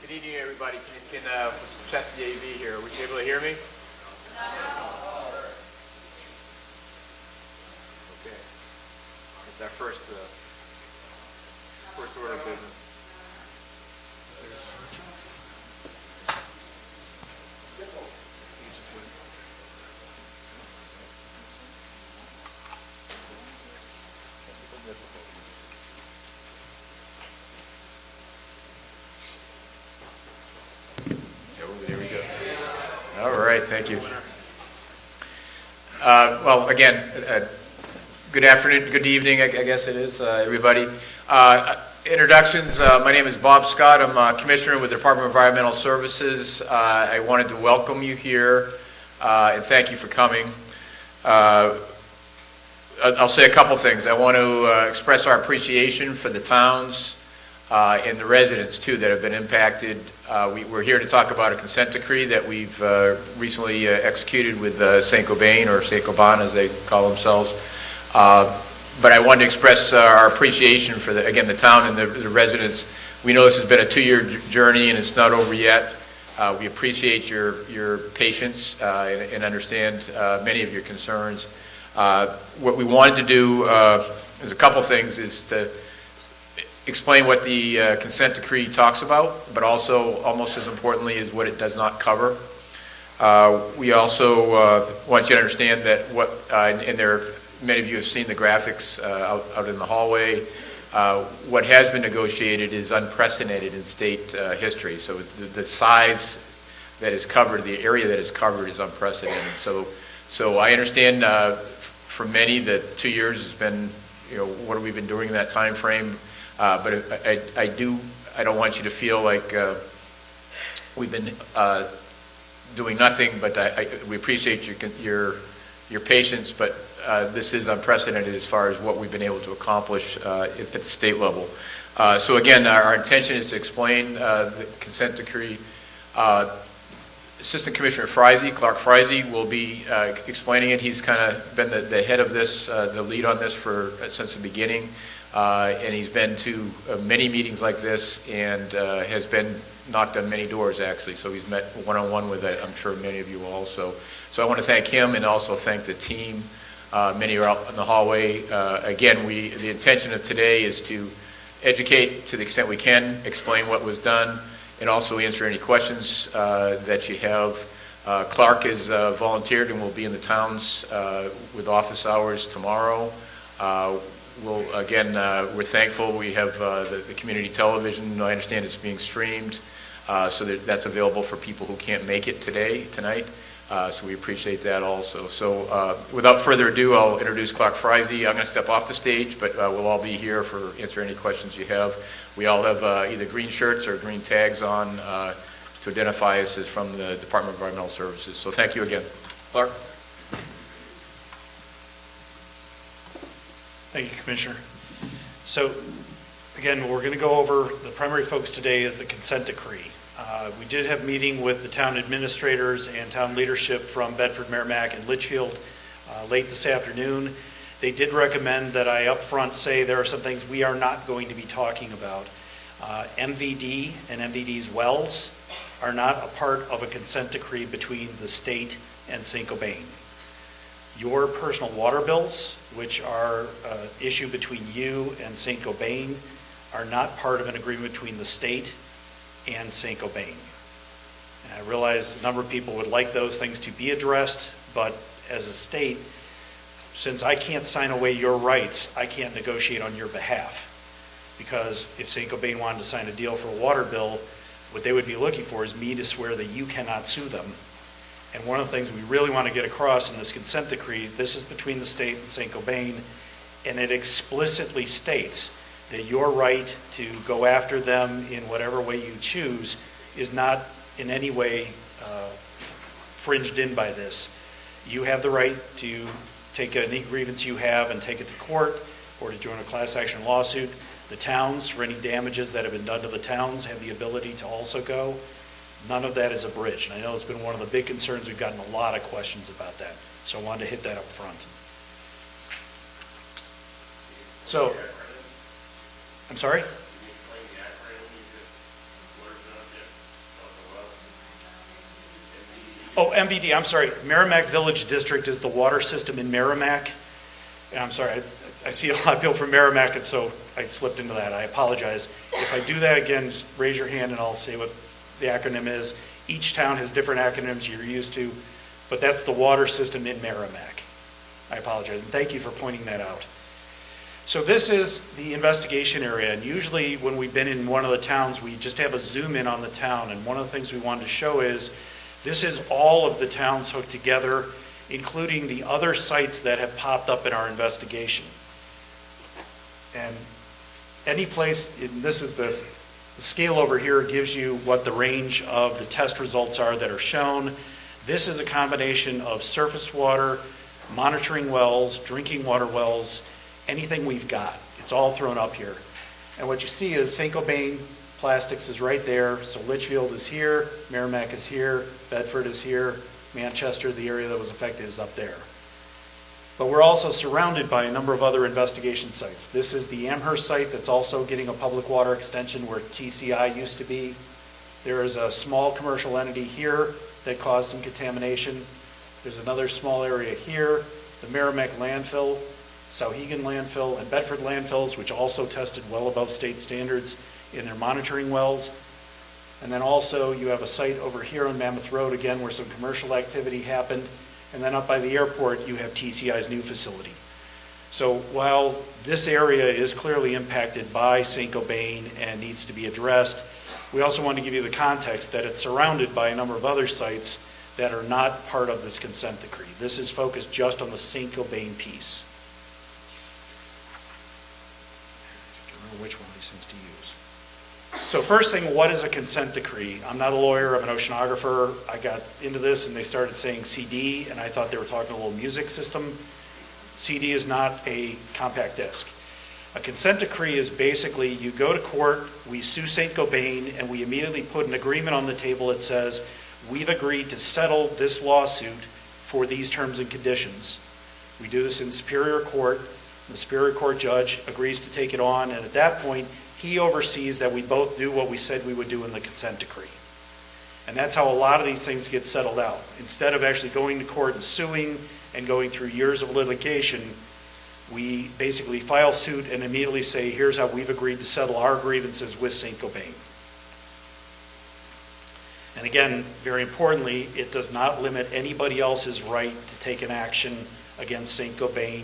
Good evening, everybody. Can test the AV here. Are we able to hear me? Okay. It's our first order of business. There we go. All right, thank you. Well, again, good afternoon, good evening, I guess it is, everybody. Introductions, my name is Bob Scott. I'm a commissioner with the Department of Environmental Services. I wanted to welcome you here and thank you for coming. I'll say a couple things. I want to express our appreciation for the towns and the residents, too, that have been impacted. We're here to talk about a consent decree that we've recently executed with St. Cobain, or St. Cobain as they call themselves. But I wanted to express our appreciation for, the town and the residents. We know this has been a 2-year journey and it's not over yet. We appreciate your patience and understand many of your concerns. What we wanted to do is a couple things, is to explain what the consent decree talks about, but also, almost as importantly, is what it does not cover. We also want you to understand that many of you have seen the graphics out in the hallway. What has been negotiated is unprecedented in state history. So the size that is covered, the area that is covered, is unprecedented. So I understand for many that 2 years has been, what have we been doing in that time frame? But I don't want you to feel like we've been doing nothing. But we appreciate your patience. But this is unprecedented as far as what we've been able to accomplish at the state level. So again, our intention is to explain the consent decree. Assistant Commissioner Clark Friese, will be explaining it. He's kind of been the head of this, the lead on this since the beginning. And he's been to many meetings like this and has been knocked on many doors, actually. So he's met one-on-one with, I'm sure, many of you also. So I want to thank him and also thank the team. Many are out in the hallway. Again, the intention of today is to educate to the extent we can, explain what was done, and also answer any questions that you have. Clark has volunteered and will be in the towns with office hours tomorrow. We're thankful we have the community television. I understand it's being streamed, so that's available for people who can't make it tonight. So we appreciate that also. So without further ado, I'll introduce Clark Friese. I'm going to step off the stage, but we'll all be here for answer any questions you have. We all have either green shirts or green tags on to identify us as from the Department of Environmental Services. So thank you again. Clark? Thank you, Commissioner. So, again, we're going to go over, the primary focus today is the consent decree. We did have a meeting with the town administrators and town leadership from Bedford, Merrimack, and Litchfield late this afternoon. They did recommend that I up front say there are some things we are not going to be talking about. MVD and MVD's wells are not a part of a consent decree between the state and St. Cobain. Your personal water bills, which are an issue between you and St. Cobain, are not part of an agreement between the state and St. Cobain. And I realize a number of people would like those things to be addressed, but as a state, since I can't sign away your rights, I can't negotiate on your behalf. Because if St. Cobain wanted to sign a deal for a water bill, what they would be looking for is me to swear that you cannot sue them. And one of the things we really want to get across in this consent decree, this is between the state and St. Cobain, and it explicitly states that your right to go after them in whatever way you choose is not in any way fringed in by this. You have the right to take any grievance you have and take it to court, or to join a class action lawsuit. The towns, for any damages that have been done to the towns, have the ability to also go. None of that is abridged. And I know it's been one of the big concerns. We've gotten a lot of questions about that. So I wanted to hit that up front. So, I'm sorry? Oh, MVD, I'm sorry. Merrimack Village District is the water system in Merrimack. And I'm sorry, I see a lot of people from Merrimack, and so I slipped into that. I apologize. If I do that again, just raise your hand and I'll say what the acronym is. Each town has different acronyms you're used to, but that's the water system in Merrimack. I apologize, and thank you for pointing that out. So this is the investigation area, and usually when we've been in one of the towns, we just have a zoom in on the town, and one of the things we wanted to show is this is all of the towns hooked together, including the other sites that have popped up in our investigation. And any place, and this is the scale over here gives you what the range of the test results are that are shown. This is a combination of surface water, monitoring wells, drinking water wells, anything we've got. It's all thrown up here. And what you see is St. Cobain Plastics is right there. So Litchfield is here, Merrimack is here, Bedford is here, Manchester, the area that was affected, is up there. But we're also surrounded by a number of other investigation sites. This is the Amherst site that's also getting a public water extension where TCI used to be. There is a small commercial entity here that caused some contamination. There's another small area here, the Merrimack landfill, Sauhegan landfill, and Bedford landfills, which also tested well above state standards in their monitoring wells. And then also you have a site over here on Mammoth Road, again, where some commercial activity happened. And then up by the airport, you have TCI's new facility. So while this area is clearly impacted by St. Cobain and needs to be addressed, we also want to give you the context that it's surrounded by a number of other sites that are not part of this consent decree. This is focused just on the St. Cobain piece. I don't know which one of these things to use. So first thing, what is a consent decree? I'm not a lawyer, I'm an oceanographer. I got into this and they started saying CD, and I thought they were talking a little music system. CD is not a compact disc. A consent decree is basically you go to court, we sue St. Cobain, and we immediately put an agreement on the table that says we've agreed to settle this lawsuit for these terms and conditions. We do this in Superior Court. The Superior Court judge agrees to take it on, and at that point, he oversees that we both do what we said we would do in the consent decree. And that's how a lot of these things get settled out. Instead of actually going to court and suing and going through years of litigation, we basically file suit and immediately say, here's how we've agreed to settle our grievances with St. Cobain. And again, very importantly, it does not limit anybody else's right to take an action against St. Cobain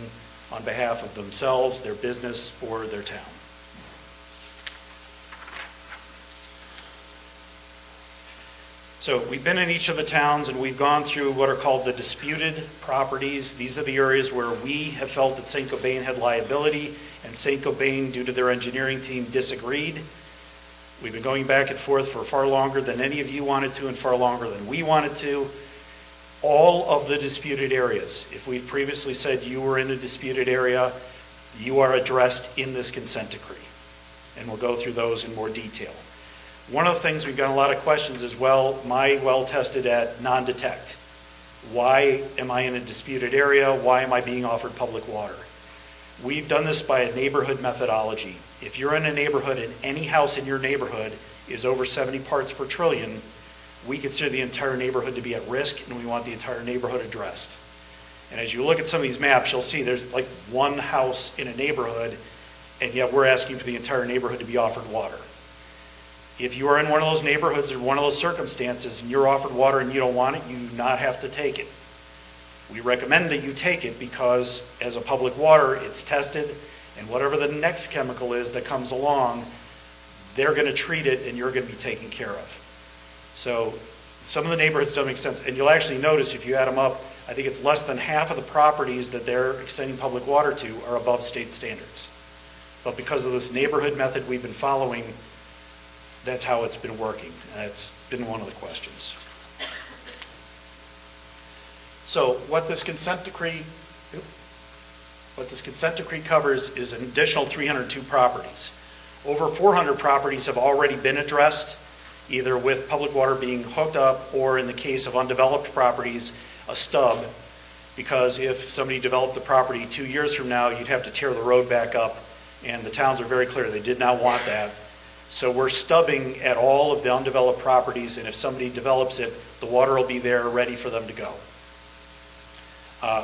on behalf of themselves, their business, or their town. So we've been in each of the towns and we've gone through what are called the disputed properties. These are the areas where we have felt that St. Cobain had liability and St. Cobain, due to their engineering team, disagreed. We've been going back and forth for far longer than any of you wanted to and far longer than we wanted to. All of the disputed areas, if we've previously said you were in a disputed area, you are addressed in this consent decree. And we'll go through those in more detail. One of the things we've got a lot of questions is, well, my well tested at non-detect. Why am I in a disputed area? Why am I being offered public water? We've done this by a neighborhood methodology. If you're in a neighborhood and any house in your neighborhood is over 70 parts per trillion, we consider the entire neighborhood to be at risk and we want the entire neighborhood addressed. And as you look at some of these maps, you'll see there's like one house in a neighborhood, and yet we're asking for the entire neighborhood to be offered water. If you are in one of those neighborhoods or one of those circumstances and you're offered water and you don't want it, you do not have to take it. We recommend that you take it because as a public water, it's tested, and whatever the next chemical is that comes along, they're going to treat it and you're going to be taken care of. So some of the neighborhoods don't make sense. And you'll actually notice if you add them up, I think it's less than half of the properties that they're extending public water to are above state standards. But because of this neighborhood method we've been following, that's how it's been working. And it's been one of the questions. So what this consent decree covers is an additional 302 properties. Over 400 properties have already been addressed, either with public water being hooked up or, in the case of undeveloped properties, a stub, because if somebody developed the property 2 years from now, you'd have to tear the road back up, and the towns are very clear they did not want that. So we're stubbing at all of the undeveloped properties, and if somebody develops it, the water will be there ready for them to go.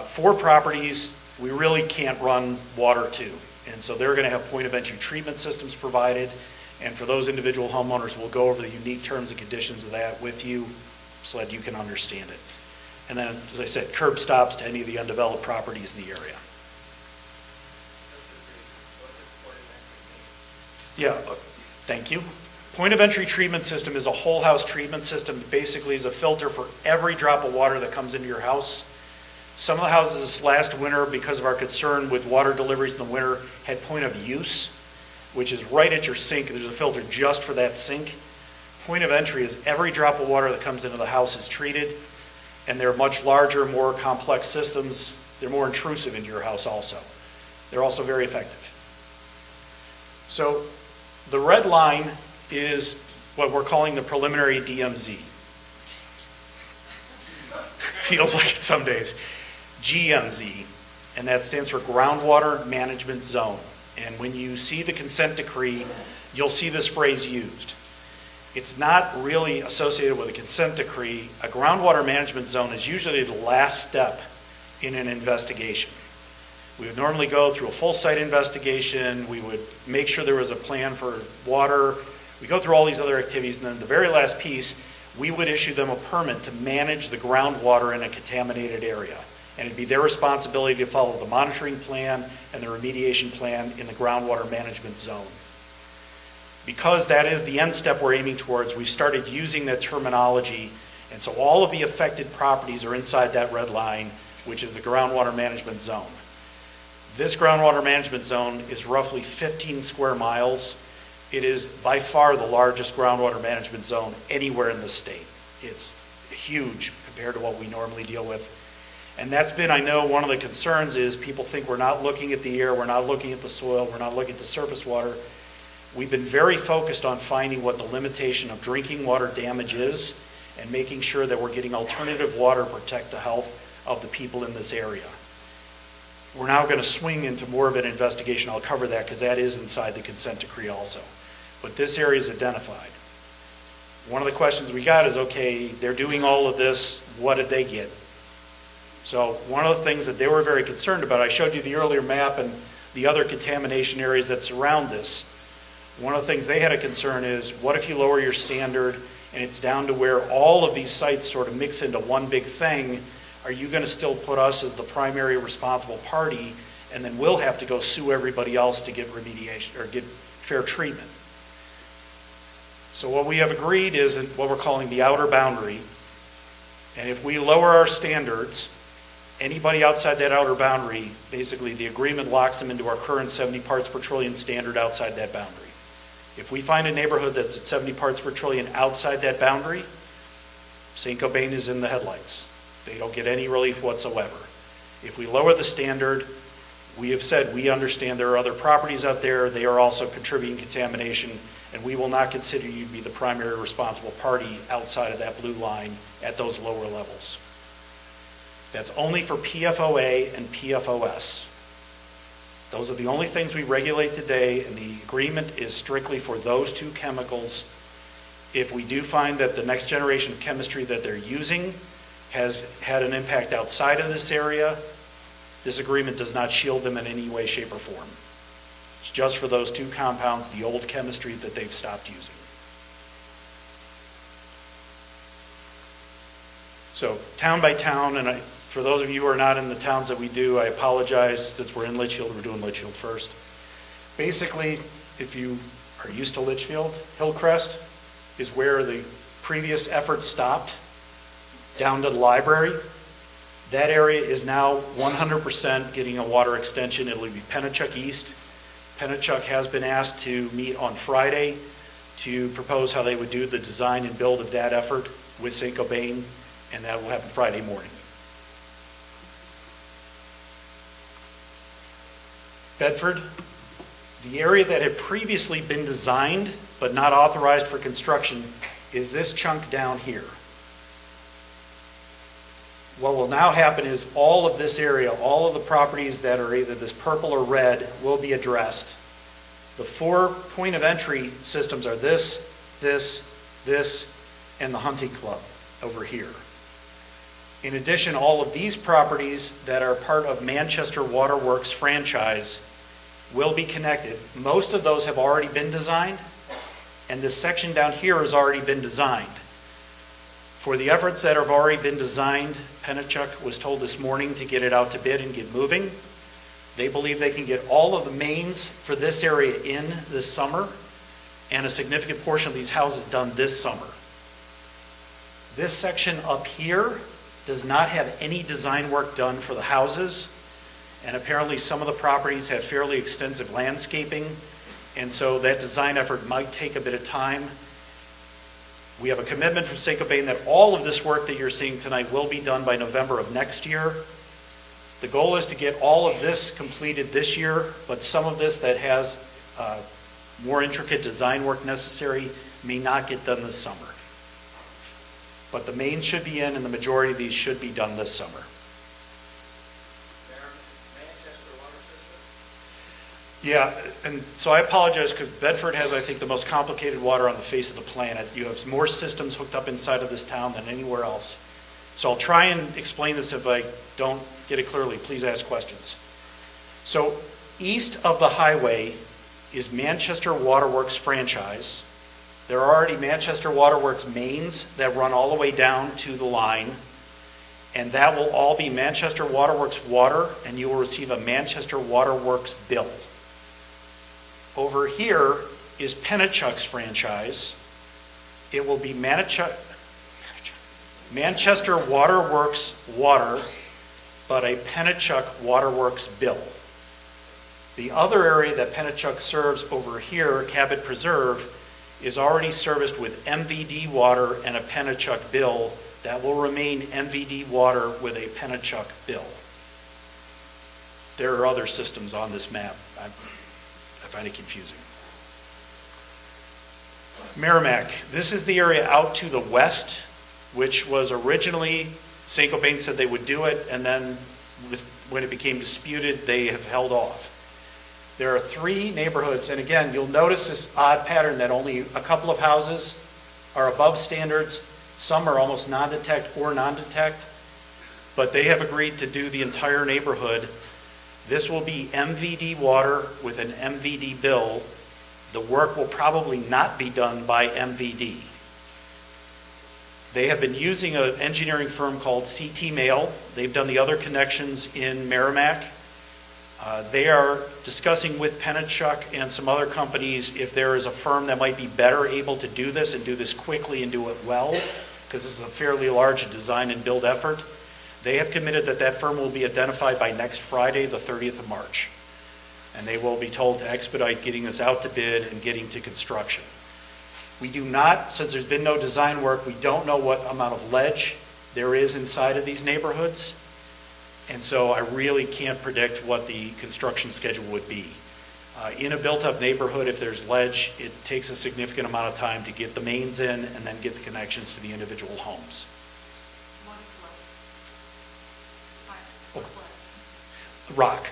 4 properties, we really can't run water to, and so they're going to have point of entry treatment systems provided, and for those individual homeowners, we'll go over the unique terms and conditions of that with you so that you can understand it. And then, as I said, curb stops to any of the undeveloped properties in the area. Yeah, thank you. Point of entry treatment system is a whole house treatment system. It basically is a filter for every drop of water that comes into your house. Some of the houses this last winter, because of our concern with water deliveries in the winter, had point of use, which is right at your sink. There's a filter just for that sink. Point of entry is every drop of water that comes into the house is treated, and they're much larger, more complex systems. They're more intrusive into your house also. They're also very effective. So the red line is what we're calling the preliminary DMZ. Feels like it some days. GMZ, and that stands for Groundwater Management Zone. And when you see the consent decree, you'll see this phrase used. It's not really associated with a consent decree. A groundwater management zone is usually the last step in an investigation. We would normally go through a full site investigation. We would make sure there was a plan for water. We go through all these other activities, and then the very last piece, we would issue them a permit to manage the groundwater in a contaminated area. And it'd be their responsibility to follow the monitoring plan and the remediation plan in the groundwater management zone. Because that is the end step we're aiming towards, we started using that terminology, and so all of the affected properties are inside that red line, which is the groundwater management zone. This groundwater management zone is roughly 15 square miles. It is by far the largest groundwater management zone anywhere in the state. It's huge compared to what we normally deal with. And that's been, I know, one of the concerns is people think we're not looking at the air, we're not looking at the soil, we're not looking at the surface water. We've been very focused on finding what the limitation of drinking water damage is and making sure that we're getting alternative water to protect the health of the people in this area. We're now going to swing into more of an investigation. I'll cover that because that is inside the consent decree also. But this area is identified. One of the questions we got is, okay, they're doing all of this, what did they get? So one of the things that they were very concerned about, I showed you the earlier map and the other contamination areas that surround this. One of the things they had a concern is, what if you lower your standard and it's down to where all of these sites sort of mix into one big thing? Are you going to still put us as the primary responsible party, and then we'll have to go sue everybody else to get remediation or get fair treatment? So what we have agreed is what we're calling the outer boundary, and if we lower our standards, anybody outside that outer boundary, basically the agreement locks them into our current 70 parts per trillion standard outside that boundary. If we find a neighborhood that's at 70 parts per trillion outside that boundary, St. Cobain is in the headlights. They don't get any relief whatsoever. If we lower the standard, we have said we understand there are other properties out there. They are also contributing contamination, and we will not consider you to be the primary responsible party outside of that blue line at those lower levels. That's only for PFOA and PFOS. Those are the only things we regulate today, and the agreement is strictly for those two chemicals. If we do find that the next generation of chemistry that they're using has had an impact outside of this area, this agreement does not shield them in any way, shape, or form. It's just for those two compounds, the old chemistry that they've stopped using. So town by town, and for those of you who are not in the towns that we do, I apologize since we're in Litchfield, we're doing Litchfield first. Basically, if you are used to Litchfield, Hillcrest is where the previous effort stopped, down to the library. That area is now 100% getting a water extension. It'll be Pennachuck East. Pennachuck has been asked to meet on Friday to propose how they would do the design and build of that effort with St. Cobain, and that will happen Friday morning. Bedford, the area that had previously been designed but not authorized for construction is this chunk down here. What will now happen is all of this area, all of the properties that are either this purple or red will be addressed. The 4 point of entry systems are this, and the hunting club over here. In addition, all of these properties that are part of Manchester Waterworks franchise will be connected. Most of those have already been designed, and this section down here has already been designed. For the efforts that have already been designed, Pennachuck was told this morning to get it out to bid and get moving. They believe they can get all of the mains for this area in this summer, and a significant portion of these houses done this summer. This section up here does not have any design work done for the houses, and apparently some of the properties have fairly extensive landscaping, and so that design effort might take a bit of time. We have a commitment from Cobain that all of this work that you're seeing tonight will be done by November of next year. The goal is to get all of this completed this year, but some of this that has more intricate design work necessary may not get done this summer. But the main should be in, and the majority of these should be done this summer. Yeah, and so I apologize because Bedford has, I think, the most complicated water on the face of the planet. You have more systems hooked up inside of this town than anywhere else. So I'll try and explain this. If I don't get it clearly, please ask questions. So east of the highway is Manchester Waterworks franchise. There are already Manchester Waterworks mains that run all the way down to the line, and that will all be Manchester Waterworks water, and you will receive a Manchester Waterworks bill. Over here is Pennachuck's franchise. It will be Manchester Waterworks water, but a Pennachuck Waterworks bill. The other area that Pennachuck serves over here, Cabot Preserve, is already serviced with MVD water and a Pennachuck bill. That will remain MVD water with a Pennachuck bill. There are other systems on this map. I find it confusing. Merrimack. This is the area out to the west, which was originally, St. Cobain said they would do it, and then when it became disputed, they have held off. There are 3 neighborhoods, and again, you'll notice this odd pattern that only a couple of houses are above standards. Some are almost non-detect or non-detect, but they have agreed to do the entire neighborhood. This will be MVD water with an MVD bill. The work will probably not be done by MVD. They have been using an engineering firm called CT Mail. They've done the other connections in Merrimack. They are discussing with Pennachuck and some other companies if there is a firm that might be better able to do this and do this quickly and do it well, because this is a fairly large design and build effort. They have committed that that firm will be identified by next Friday, the 30th of March. And they will be told to expedite getting this out to bid and getting to construction. We do not, since there's been no design work, we don't know what amount of ledge there is inside of these neighborhoods. And so I really can't predict what the construction schedule would be. In a built-up neighborhood, if there's ledge, it takes a significant amount of time to get the mains in and then get the connections to the individual homes. Rock.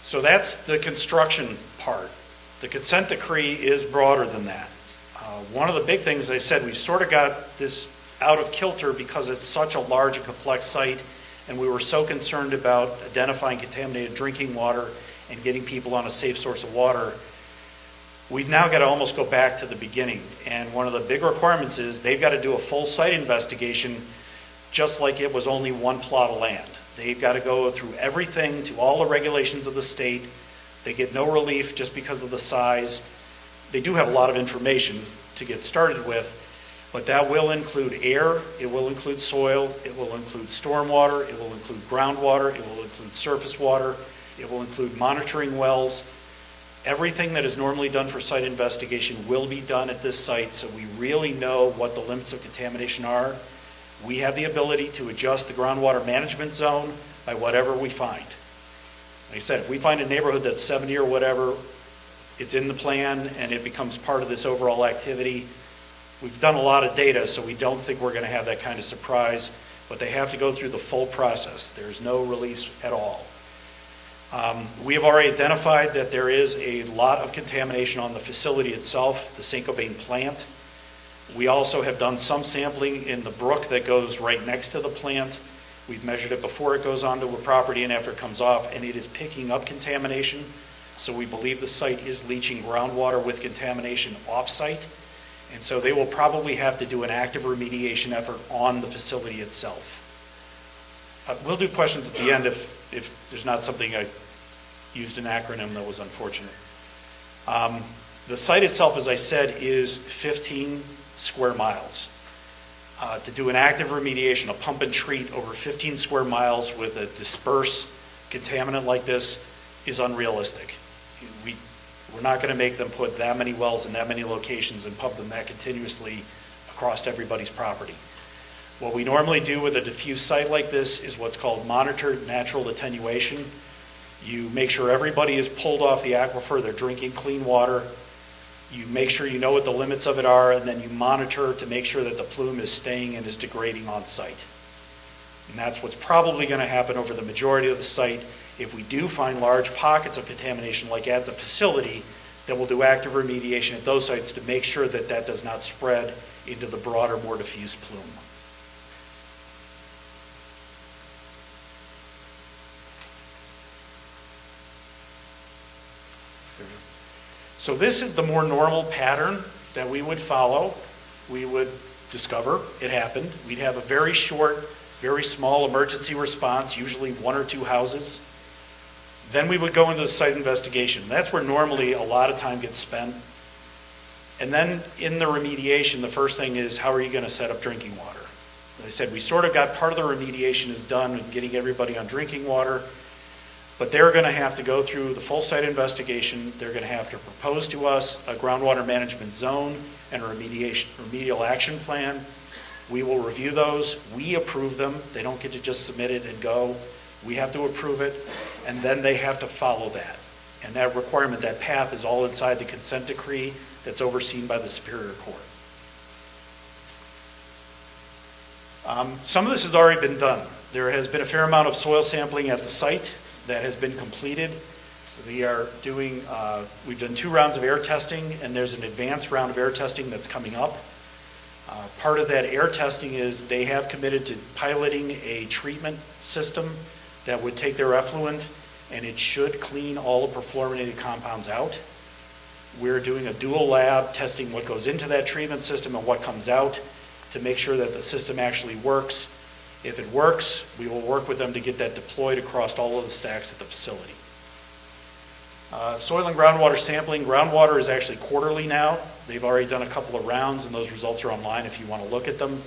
So that's the construction part. The consent decree is broader than that. One of the big things, as I said, we've sort of got this out of kilter because it's such a large and complex site, and we were so concerned about identifying contaminated drinking water and getting people on a safe source of water. We've now got to almost go back to the beginning, and one of the big requirements is they've got to do a full site investigation just like it was only one plot of land. They've got to go through everything to all the regulations of the state. They get no relief just because of the size. They do have a lot of information to get started with, but that will include air, it will include soil, it will include stormwater, it will include groundwater, it will include surface water, it will include monitoring wells. Everything that is normally done for site investigation will be done at this site, so we really know what the limits of contamination are. We have the ability to adjust the groundwater management zone by whatever we find. Like I said, if we find a neighborhood that's 70 or whatever, it's in the plan and it becomes part of this overall activity. We've done a lot of data, so we don't think we're going to have that kind of surprise. but they have to go through the full process. There's no release at all. We have already identified that there is a lot of contamination on the facility itself, the Cobain plant. We also have done some sampling in the brook that goes right next to the plant. We've measured it before it goes onto a property and after it comes off, and it is picking up contamination. So we believe the site is leaching groundwater with contamination off-site. And so they will probably have to do an active remediation effort on the facility itself. We'll do questions at the end if there's not something I used an acronym that was unfortunate. The site itself, as I said, is 15 square miles. To do an active remediation, a pump and treat over 15 square miles with a dispersed contaminant like this is unrealistic. We're not going to make them put that many wells in that many locations and pump them that continuously across everybody's property. What we normally do with a diffuse site like this is what's called monitored natural attenuation. You make sure everybody is pulled off the aquifer, they're drinking clean water. You make sure you know what the limits of it are, and then you monitor to make sure that the plume is staying and is degrading on site. And that's what's probably going to happen over the majority of the site. If we do find large pockets of contamination, like at the facility, then we'll do active remediation at those sites to make sure that that does not spread into the broader, more diffuse plume. So this is the more normal pattern that we would follow. We would discover it happened. We'd have a very short, very small emergency response, usually 1 or 2 houses. Then we would go into the site investigation. That's where normally a lot of time gets spent. And then in the remediation, the first thing is, how are you going to set up drinking water? As I said, we sort of got part of the remediation is done in getting everybody on drinking water, but they're going to have to go through the full site investigation. They're going to have to propose to us a groundwater management zone and a remedial action plan. We will review those. We approve them. They don't get to just submit it and go. We have to approve it, and then they have to follow that. And that requirement, that path, is all inside the consent decree that's overseen by the Superior Court. Some of this has already been done. There has been a fair amount of soil sampling at the site that has been completed. We are doing, we've done 2 rounds of air testing, and there's an advanced round of air testing that's coming up. Part of that air testing is they have committed to piloting a treatment system that would take their effluent, and it should clean all the perfluorinated compounds out. We're doing a dual lab testing what goes into that treatment system and what comes out to make sure that the system actually works. If it works, we will work with them to get that deployed across all of the stacks at the facility. Soil and groundwater sampling. Groundwater is actually quarterly now. They've already done a couple of rounds, and those results are online if you want to look at them.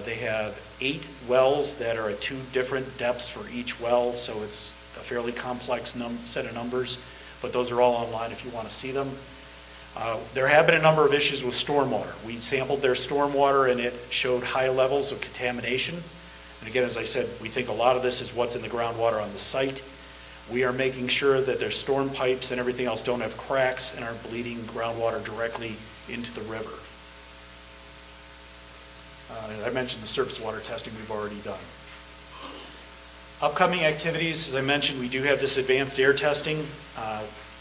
They have 8 wells that are at 2 different depths for each well, so it's a fairly complex set of numbers, but those are all online if you want to see them. There have been a number of issues with stormwater. We sampled their stormwater, and it showed high levels of contamination. And again, as I said, we think a lot of this is what's in the groundwater on the site. We are making sure that their storm pipes and everything else don't have cracks and aren't bleeding groundwater directly into the river. I mentioned the surface water testing we've already done. Upcoming activities, as I mentioned, we do have this advanced air testing.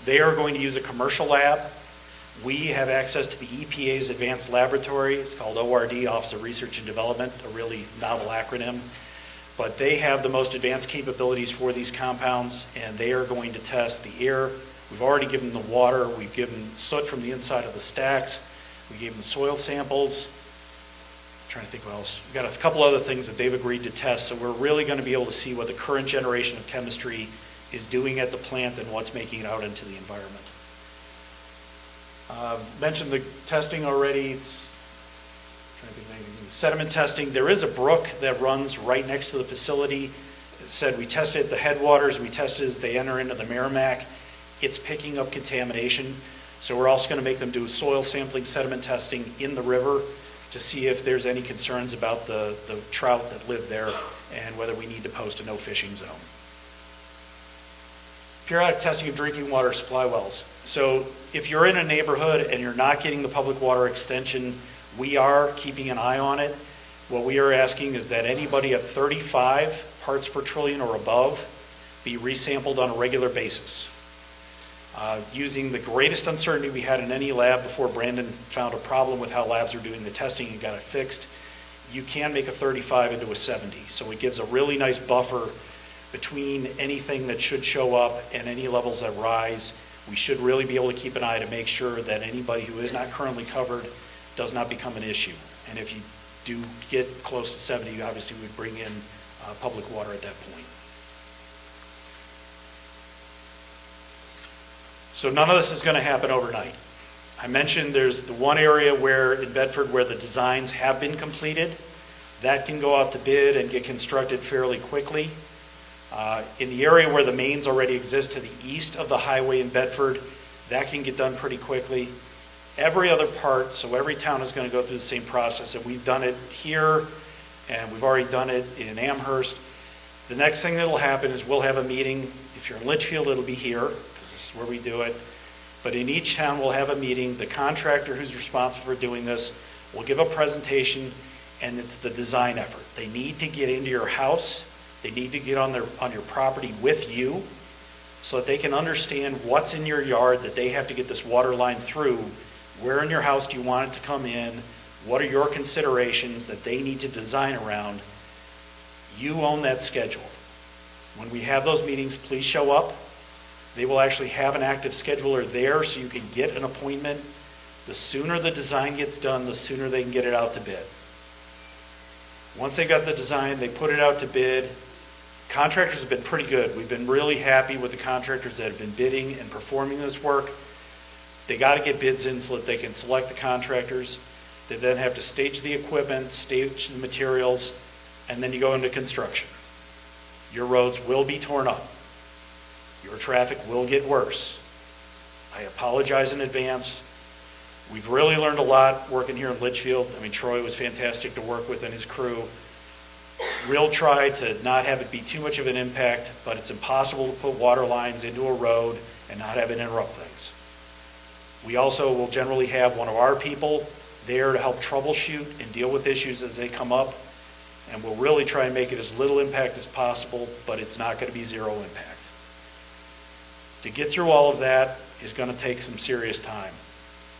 They are going to use a commercial lab. We have access to the EPA's advanced laboratory. It's called ORD, Office of Research and Development, a really novel acronym. But they have the most advanced capabilities for these compounds, and they are going to test the air. We've already given them the water. We've given soot from the inside of the stacks. We gave them soil samples. I'm trying to think what else. We've got a couple other things that they've agreed to test, so we're really going to be able to see what the current generation of chemistry is doing at the plant and what's making it out into the environment. Mentioned the testing already. Sediment testing. There is a brook that runs right next to the facility. It said we tested the headwaters, we tested as they enter into the Merrimack. It's picking up contamination. So we're also going to make them do soil sampling, sediment testing in the river to see if there's any concerns about the trout that live there and whether we need to post a no fishing zone. Periodic testing of drinking water supply wells. So if you're in a neighborhood and you're not getting the public water extension, we are keeping an eye on it. What we are asking is that anybody at 35 parts per trillion or above be resampled on a regular basis. Using the greatest uncertainty we had in any lab before Brandon found a problem with how labs are doing the testing and got it fixed, you can make a 35 into a 70. So it gives a really nice buffer between anything that should show up and any levels that rise. We should really be able to keep an eye to make sure that anybody who is not currently covered does not become an issue. And if you do get close to 70, you obviously would bring in public water at that point. So none of this is going to happen overnight. I mentioned there's the one area where in Bedford where the designs have been completed. That can go out to bid and get constructed fairly quickly. In the area where the mains already exist to the east of the highway in Bedford, that can get done pretty quickly. Every other part, so every town is going to go through the same process, and we've done it here, and we've already done it in Amherst. The next thing that'll happen is we'll have a meeting. If you're in Litchfield, it'll be here, because this is where we do it. But in each town, we'll have a meeting. The contractor who's responsible for doing this will give a presentation, and it's the design effort. They need to get into your house. They need to get on your property with you so that they can understand what's in your yard that they have to get this water line through. Where in your house do you want it to come in? What are your considerations that they need to design around? You own that schedule. When we have those meetings, please show up. They will actually have an active scheduler there so you can get an appointment. The sooner the design gets done, the sooner they can get it out to bid. Once they got the design, they put it out to bid. Contractors have been pretty good. We've been really happy with the contractors that have been bidding and performing this work. They got to get bids in so that they can select the contractors. They then have to stage the equipment, stage the materials, and then you go into construction. Your roads will be torn up. Your traffic will get worse. I apologize in advance. We've really learned a lot working here in Litchfield. I mean, Troy was fantastic to work with and his crew. We'll try to not have it be too much of an impact, but it's impossible to put water lines into a road and not have it interrupt things. We also will generally have one of our people there to help troubleshoot and deal with issues as they come up, and we'll really try and make it as little impact as possible, but it's not going to be zero impact. To get through all of that is going to take some serious time.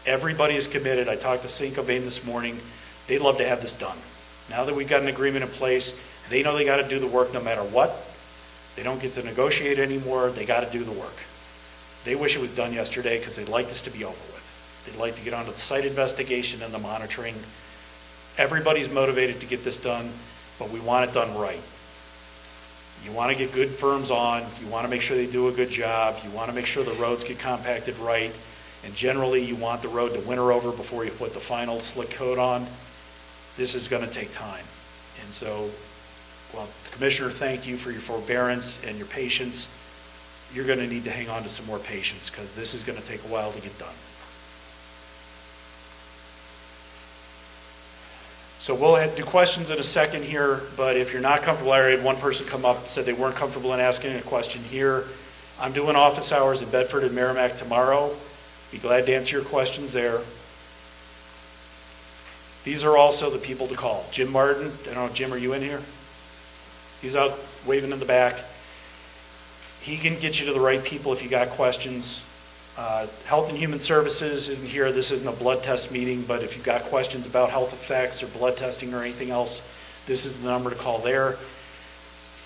Everybody is committed. I talked to Cobain this morning. They'd love to have this done. Now that we've got an agreement in place, they know they got to do the work no matter what. They don't get to negotiate anymore. They got to do the work. They wish it was done yesterday because they'd like this to be over with. They'd like to get onto the site investigation and the monitoring. Everybody's motivated to get this done, but we want it done right. You want to get good firms on. You want to make sure they do a good job. You want to make sure the roads get compacted right. And generally, you want the road to winter over before you put the final slick coat on. This is going to take time. And so, well, Commissioner, thank you for your forbearance and your patience. You're going to need to hang on to some more patience because this is going to take a while to get done. So we'll do questions in a second here, but if you're not comfortable, I already had one person come up and said they weren't comfortable in asking a question here. I'm doing office hours in Bedford and Merrimack tomorrow. Be glad to answer your questions there. These are also the people to call. Jim Martin, I don't know, Jim, are you in here? He's out waving in the back. He can get you to the right people if you got questions. Health and Human Services isn't here. This isn't a blood test meeting, but if you've got questions about health effects or blood testing or anything else, this is the number to call there.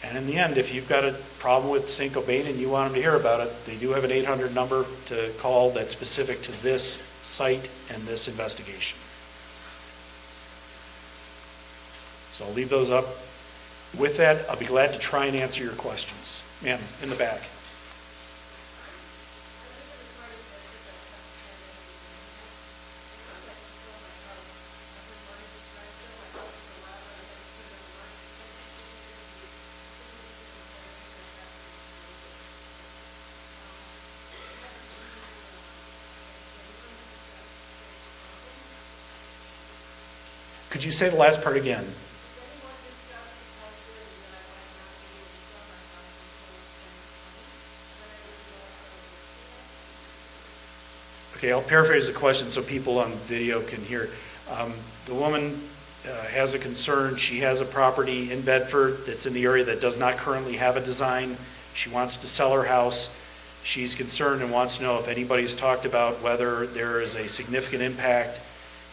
And in the end, if you've got a problem with Cobain and you want them to hear about it, they do have an 800 number to call that's specific to this site and this investigation. So I'll leave those up. With that, I'll be glad to try and answer your questions. Ma'am, in the back. Could you say the last part again? Okay, I'll paraphrase the question so people on video can hear. The woman has a concern. She has a property in Bedford that's in the area that does not currently have a design. She wants to sell her house. She's concerned and wants to know if anybody's talked about whether there is a significant impact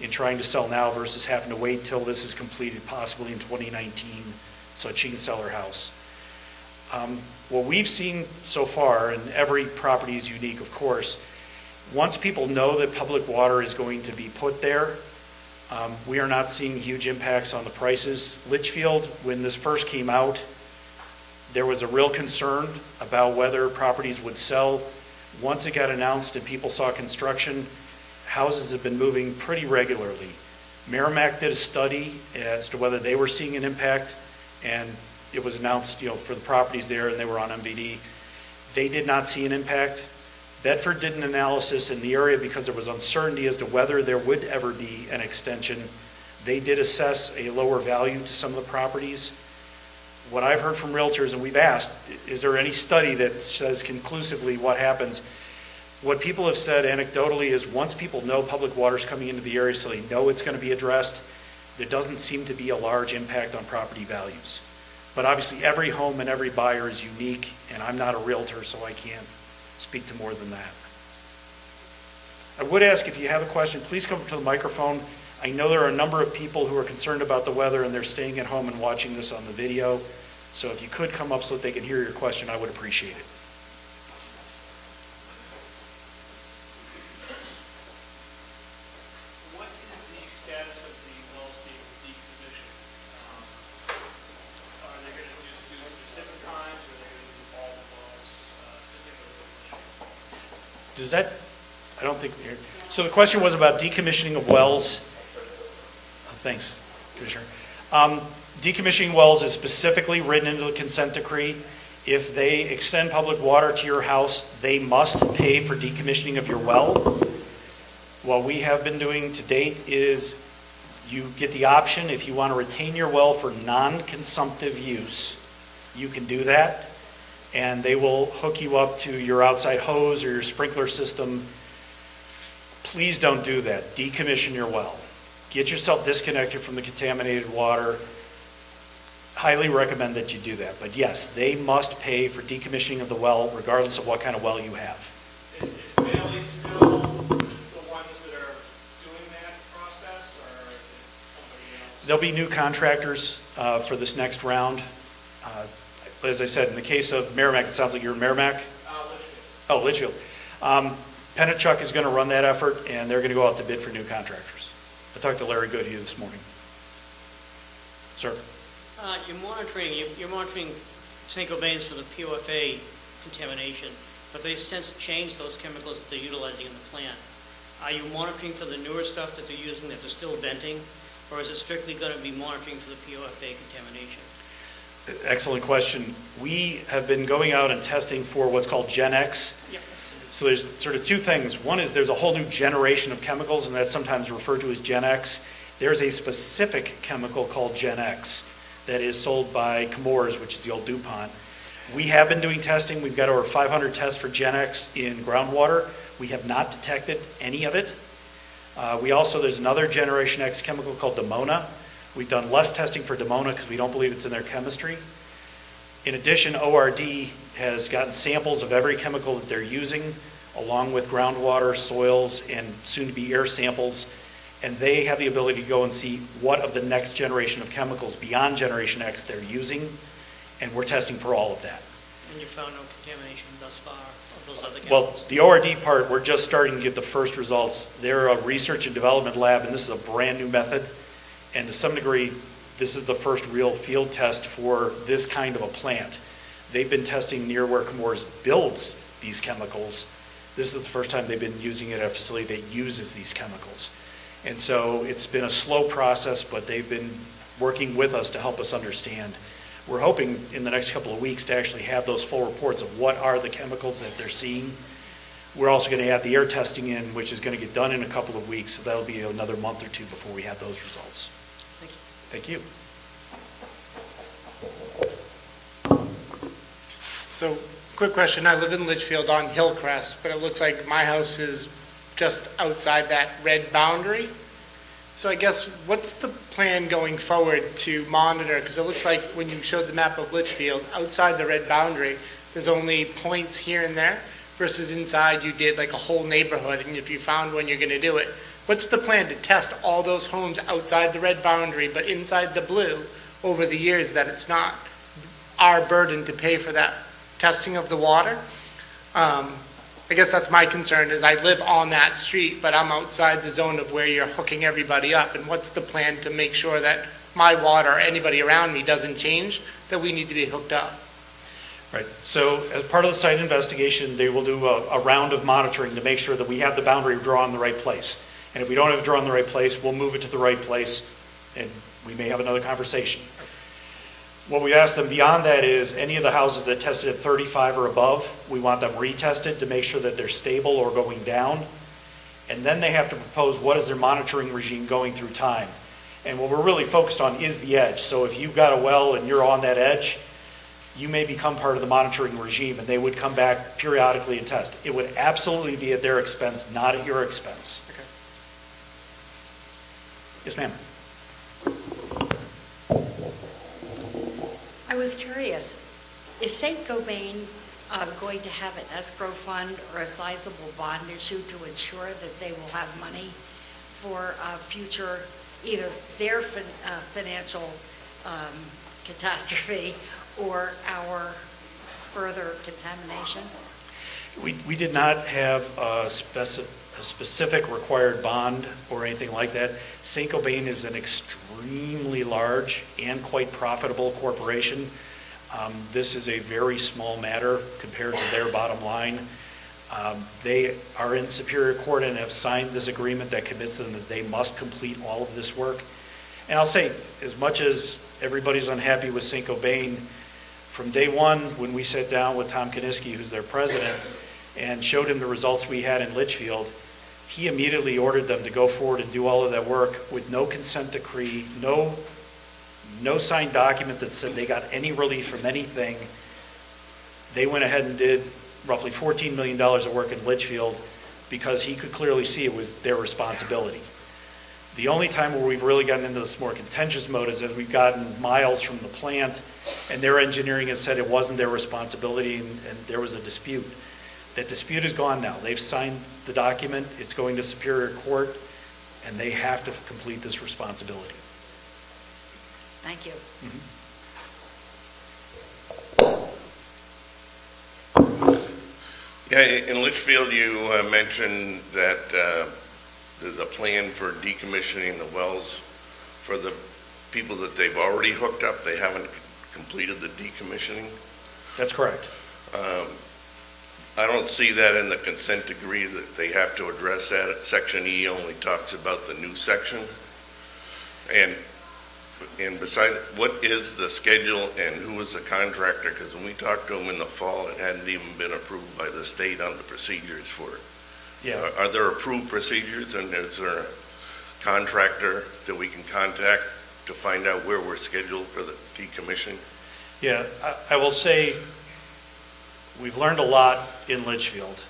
in trying to sell now versus having to wait till this is completed, possibly in 2019, so that she can sell her house. What we've seen so far, and every property is unique, of course, once people know that public water is going to be put there, we are not seeing huge impacts on the prices. Litchfield, when this first came out, there was a real concern about whether properties would sell. Once it got announced and people saw construction, houses have been moving pretty regularly. Merrimack did a study as to whether they were seeing an impact, and it was announced, for the properties there, and they were on MVD. They did not see an impact. Bedford did an analysis in the area because there was uncertainty as to whether there would ever be an extension. They did assess a lower value to some of the properties. What I've heard from realtors, and we've asked, is there any study that says conclusively what happens? What people have said anecdotally is once people know public water is coming into the area, so they know it's going to be addressed, there doesn't seem to be a large impact on property values. But obviously every home and every buyer is unique, and I'm not a realtor, so I can't speak to more than that. I would ask, if you have a question, please come up to the microphone. I know there are a number of people who are concerned about the weather and they're staying at home and watching this on the video. So if you could come up so that they can hear your question, I would appreciate it. What is the status of the wells being decommissioned? Are they going to just do specific times, or are they going to do all the wells specifically? Does that, I don't think, so the question was about decommissioning of wells. Thanks, Commissioner. Decommissioning wells is specifically written into the consent decree. If they extend public water to your house, they must pay for decommissioning of your well. What we have been doing to date is you get the option, if you want to retain your well for non-consumptive use, you can do that, and they will hook you up to your outside hose or your sprinkler system. Please don't do that. Decommission your well. Get yourself disconnected from the contaminated water. Highly recommend that you do that. But yes, they must pay for decommissioning of the well, regardless of what kind of well you have. Is Bailey still the ones that are doing that process, or is it somebody else? There'll be new contractors for this next round. As I said, in the case of Merrimack, it sounds like you're in Merrimack? Litchfield. Oh, Litchfield. Penachuk is going to run that effort, and they're going to go out to bid for new contractors. I talked to Larry Goodhue this morning. Sir? You're monitoring St. Cobain's for the POFA contamination, but they've since changed those chemicals that they're utilizing in the plant. Are you monitoring for the newer stuff that they're using that they're still venting, or is it strictly going to be monitoring for the POFA contamination? Excellent question. We have been going out and testing for what's called Gen X. Yep. So there's sort of two things. One is there's a whole new generation of chemicals, and that's sometimes referred to as Gen X. There's a specific chemical called Gen X that is sold by Chemours, which is the old DuPont. We have been doing testing. We've got over 500 tests for Gen X in groundwater. We have not detected any of it. There's another Generation X chemical called Dimona. We've done less testing for Dimona because we don't believe it's in their chemistry. In addition, ORD has gotten samples of every chemical that they're using, along with groundwater, soils, and soon-to-be air samples, and they have the ability to go and see what of the next generation of chemicals beyond Generation X they're using, and we're testing for all of that. And you found no contamination thus far of those other Well, chemicals? the ORD part, we're just starting to get the first results. They're a research and development lab, and this is a brand new method, and to some degree, this is the first real field test for this kind of a plant. They've been testing near where Chemours builds these chemicals. This is the first time they've been using it at a facility that uses these chemicals. And so it's been a slow process, but they've been working with us to help us understand. We're hoping in the next couple of weeks to actually have those full reports of what are the chemicals that they're seeing. We're also going to add the air testing in, which is going to get done in a couple of weeks, so that'll be another month or two before we have those results. Thank you. Thank you. So, quick question. I live in Litchfield on Hillcrest, but it looks like my house is just outside that red boundary. So I guess, what's the plan going forward to monitor? Because it looks like when you showed the map of Litchfield, outside the red boundary, there's only points here and there, versus inside you did like a whole neighborhood, and if you found one, you're going to do it. What's the plan to test all those homes outside the red boundary, but inside the blue, over the years, that it's not our burden to pay for that testing of the water? I guess that's my concern, is I live on that street, but I'm outside the zone of where you're hooking everybody up. And what's the plan to make sure that my water or anybody around me doesn't change, that we need to be hooked up? Right. So as part of the site investigation, they will do a round of monitoring to make sure that we have the boundary drawn in the right place. And if we don't have it drawn in the right place, we'll move it to the right place, and we may have another conversation. What we ask them beyond that is any of the houses that tested at 35 or above, we want them retested to make sure that they're stable or going down. And then they have to propose what is their monitoring regime going through time. And what we're really focused on is the edge. So if you've got a well and you're on that edge, you may become part of the monitoring regime, and they would come back periodically and test. It would absolutely be at their expense, not at your expense. Okay. Yes, ma'am. I was curious, is St. Cobain going to have an escrow fund or a sizable bond issue to ensure that they will have money for future, either their financial catastrophe or our further contamination? We did not have a specific required bond or anything like that. St. Cobain is an extremely large and quite profitable corporation. This is a very small matter compared to their bottom line. They are in Superior Court and have signed this agreement that commits them that they must complete all of this work. And I'll say, as much as everybody's unhappy with St. Cobain, from day one when we sat down with Tom Kaniski, who's their president, and showed him the results we had in Litchfield, he immediately ordered them to go forward and do all of that work with no consent decree, no signed document that said they got any relief from anything. They went ahead and did roughly $14 million of work in Litchfield because he could clearly see it was their responsibility. The only time where we've really gotten into this more contentious mode is as we've gotten miles from the plant and their engineering has said it wasn't their responsibility and there was a dispute. That dispute is gone now. They've signed the document, it's going to Superior Court, and they have to complete this responsibility. Thank you. Yeah, in Litchfield, you mentioned that there's a plan for decommissioning the wells for the people that they've already hooked up. They haven't completed the decommissioning. That's correct. I don't see that in the consent decree that they have to address that. Section E only talks about the new section. And besides, what is the schedule and who is the contractor? Because when we talked to them in the fall, it hadn't even been approved by the state on the procedures for it. Yeah. Are there approved procedures, and is there a contractor that we can contact to find out where we're scheduled for the decommissioning? Yeah, I will say we've learned a lot in Litchfield.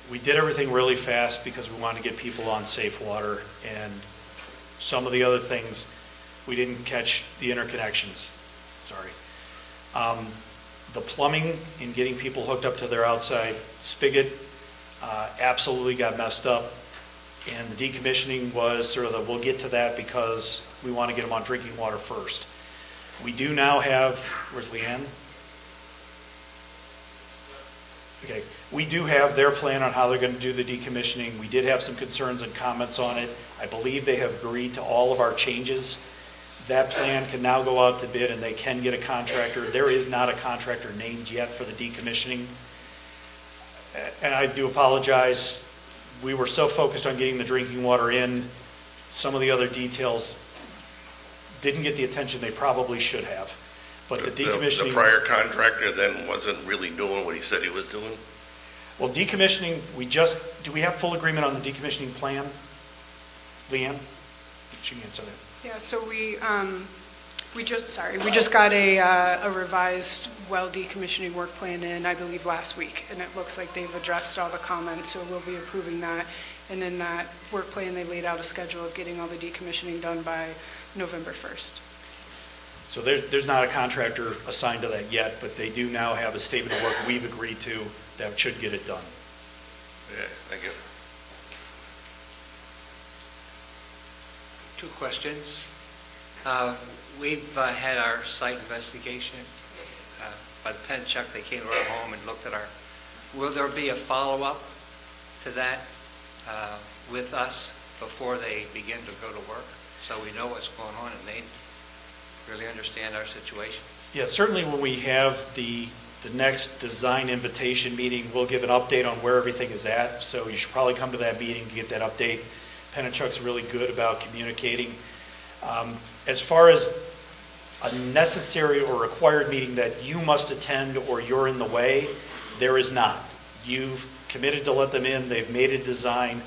We did everything really fast because we wanted to get people on safe water, and some of the other things we didn't catch the interconnections. Sorry. The plumbing in getting people hooked up to their outside spigot absolutely got messed up, and the decommissioning was sort of we'll get to that because we want to get them on drinking water first. We do now have, where's Leanne? Okay, we do have their plan on how they're going to do the decommissioning. We did have some concerns and comments on it. I believe they have agreed to all of our changes. That plan can now go out to bid and they can get a contractor. There is not a contractor named yet for the decommissioning. And I do apologize. We were so focused on getting the drinking water in, some of the other details didn't get the attention they probably should have. But the decommissioning... The prior contractor then wasn't really doing what he said he was doing? Well, decommissioning, do we have full agreement on the decommissioning plan? Leanne? She can answer that. Yeah, so We just got a revised well decommissioning work plan in, I believe, last week, and it looks like they've addressed all the comments, so we'll be approving that. And in that work plan, they laid out a schedule of getting all the decommissioning done by November 1st. So there's not a contractor assigned to that yet, but they do now have a statement of work we've agreed to that should get it done. Yeah, thank you. Two questions. We've had our site investigation by the Penchuck. They came to our home and looked at our, will there be a follow-up to that with us before they begin to go to work? So we know what's going on and they really understand our situation. Yeah, certainly when we have the next design invitation meeting, we'll give an update on where everything is at. So you should probably come to that meeting to get that update. Penachuk's really good about communicating. As far as a necessary or required meeting that you must attend or you're in the way, there is not. You've committed to let them in, they've made a design.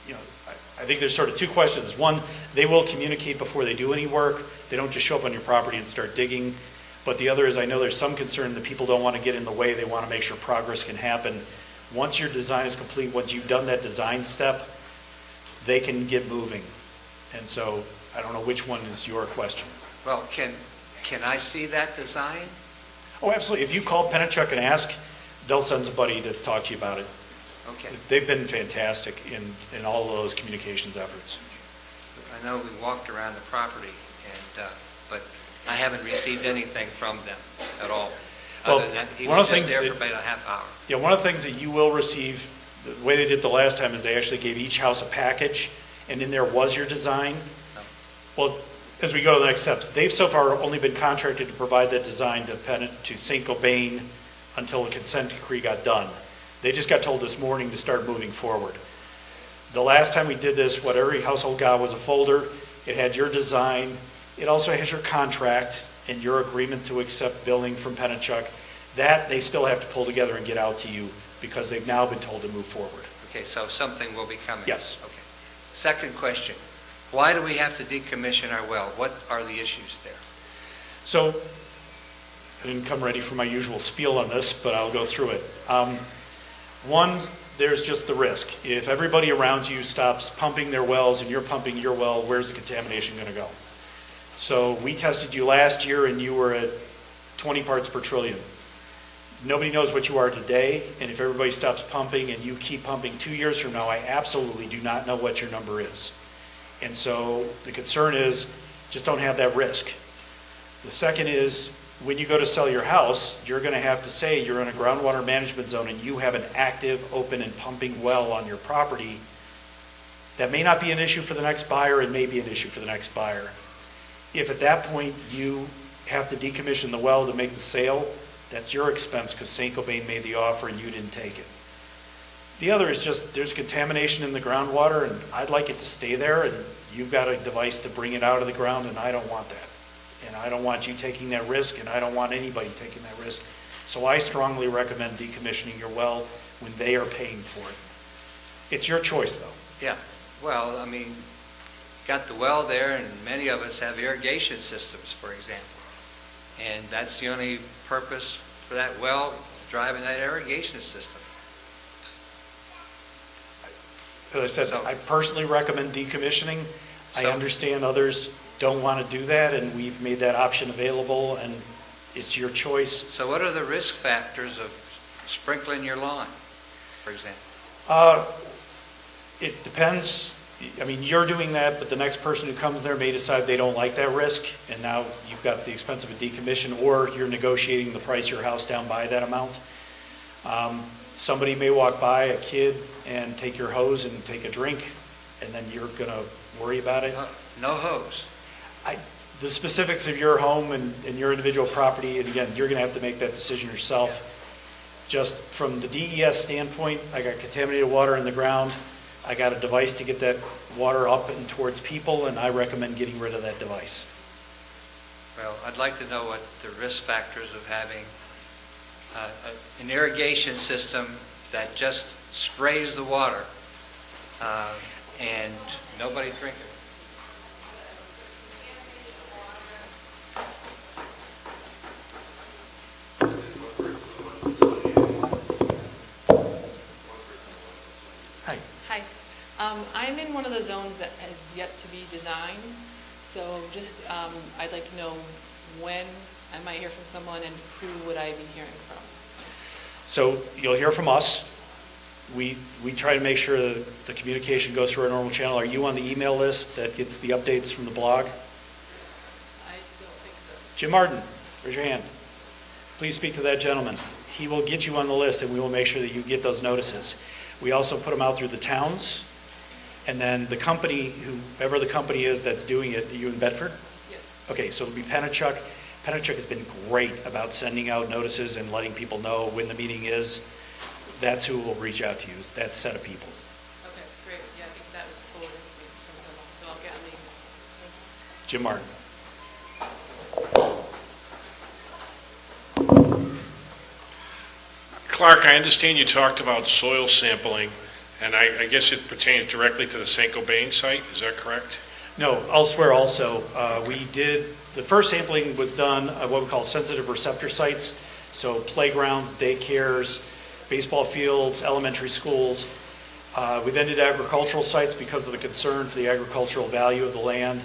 You know, I think there's sort of two questions. One, they will communicate before they do any work. They don't just show up on your property and start digging. But the other is, I know there's some concern that people don't want to get in the way. They want to make sure progress can happen. Once your design is complete, once you've done that design step, they can get moving. And so I don't know which one is your question. Well, can I see that design? Oh, absolutely. If you call Penachuk and ask, they'll send somebody to talk to you about it. Okay. They've been fantastic in all of those communications efforts. I know we walked around the property, and but I haven't received anything from them at all. Well, Other than he one was of the just things there that- for about a half hour. Yeah, one of the things that you will receive, the way they did the last time is they actually gave each house a package, and in there was your design. Well, as we go to the next steps, they've so far only been contracted to provide that design to St. Cobain until the consent decree got done. They just got told this morning to start moving forward. The last time we did this, what every household got was a folder. It had your design. It also has your contract and your agreement to accept billing from Penachuk. That they still have to pull together and get out to you because they've now been told to move forward. Okay, so something will be coming. Yes. Okay. Second question. Why do we have to decommission our well? What are the issues there? So, I didn't come ready for my usual spiel on this, but I'll go through it. One, there's just the risk. If everybody around you stops pumping their wells and you're pumping your well, where's the contamination going to go? So we tested you last year and you were at 20 parts per trillion. Nobody knows what you are today, and if everybody stops pumping and you keep pumping 2 years from now, I absolutely do not know what your number is. And so the concern is just don't have that risk. The second is when you go to sell your house, you're going to have to say you're in a groundwater management zone and you have an active, open, and pumping well on your property. That may not be an issue for the next buyer and may be an issue for the next buyer. If at that point you have to decommission the well to make the sale, that's your expense because St. Cobain made the offer and you didn't take it. The other is just there's contamination in the groundwater and I'd like it to stay there and you've got a device to bring it out of the ground and I don't want that. And I don't want you taking that risk and I don't want anybody taking that risk. So I strongly recommend decommissioning your well when they are paying for it. It's your choice though. Yeah. Well, I mean, got the well there and many of us have irrigation systems, for example. And that's the only purpose for that well, driving that irrigation system. As I said, I personally recommend decommissioning. I understand others don't want to do that, and we've made that option available, and it's your choice. So what are the risk factors of sprinkling your lawn, for example? It depends. I mean, you're doing that, but the next person who comes there may decide they don't like that risk, and now you've got the expense of a decommission, or you're negotiating the price of your house down by that amount. Somebody may walk by, a kid, and take your hose and take a drink, and then you're going to worry about it. No hose. The specifics of your home and your individual property, and again, you're going to have to make that decision yourself. Just from the DES standpoint, I got contaminated water in the ground. I got a device to get that water up and towards people, and I recommend getting rid of that device. Well, I'd like to know what the risk factors of having an irrigation system that just sprays the water and nobody drink it. I'm in one of the zones that has yet to be designed, so just, I'd like to know when I might hear from someone and who would I be hearing from? So you'll hear from us. We try to make sure that the communication goes through our normal channel. Are you on the email list that gets the updates from the blog? I don't think so. Jim Martin, raise your hand. Please speak to that gentleman. He will get you on the list, and we will make sure that you get those notices. We also put them out through the towns, and then the company, whoever the company is that's doing it, are you in Bedford? Yes. Okay, so it'll be Penachuk. Penachuk has been great about sending out notices and letting people know when the meeting is. That's who will reach out to you, is that set of people. Okay, great. Yeah, I think that was forwarded to me from someone, so I'll get on the email. Thank you. Jim Martin. Clark, I understand you talked about soil sampling, and I guess it pertains directly to the St. Cobain site, is that correct? No, elsewhere also. The first sampling was done at what we call sensitive receptor sites, so playgrounds, daycares, baseball fields, elementary schools. We then did agricultural sites because of the concern for the agricultural value of the land.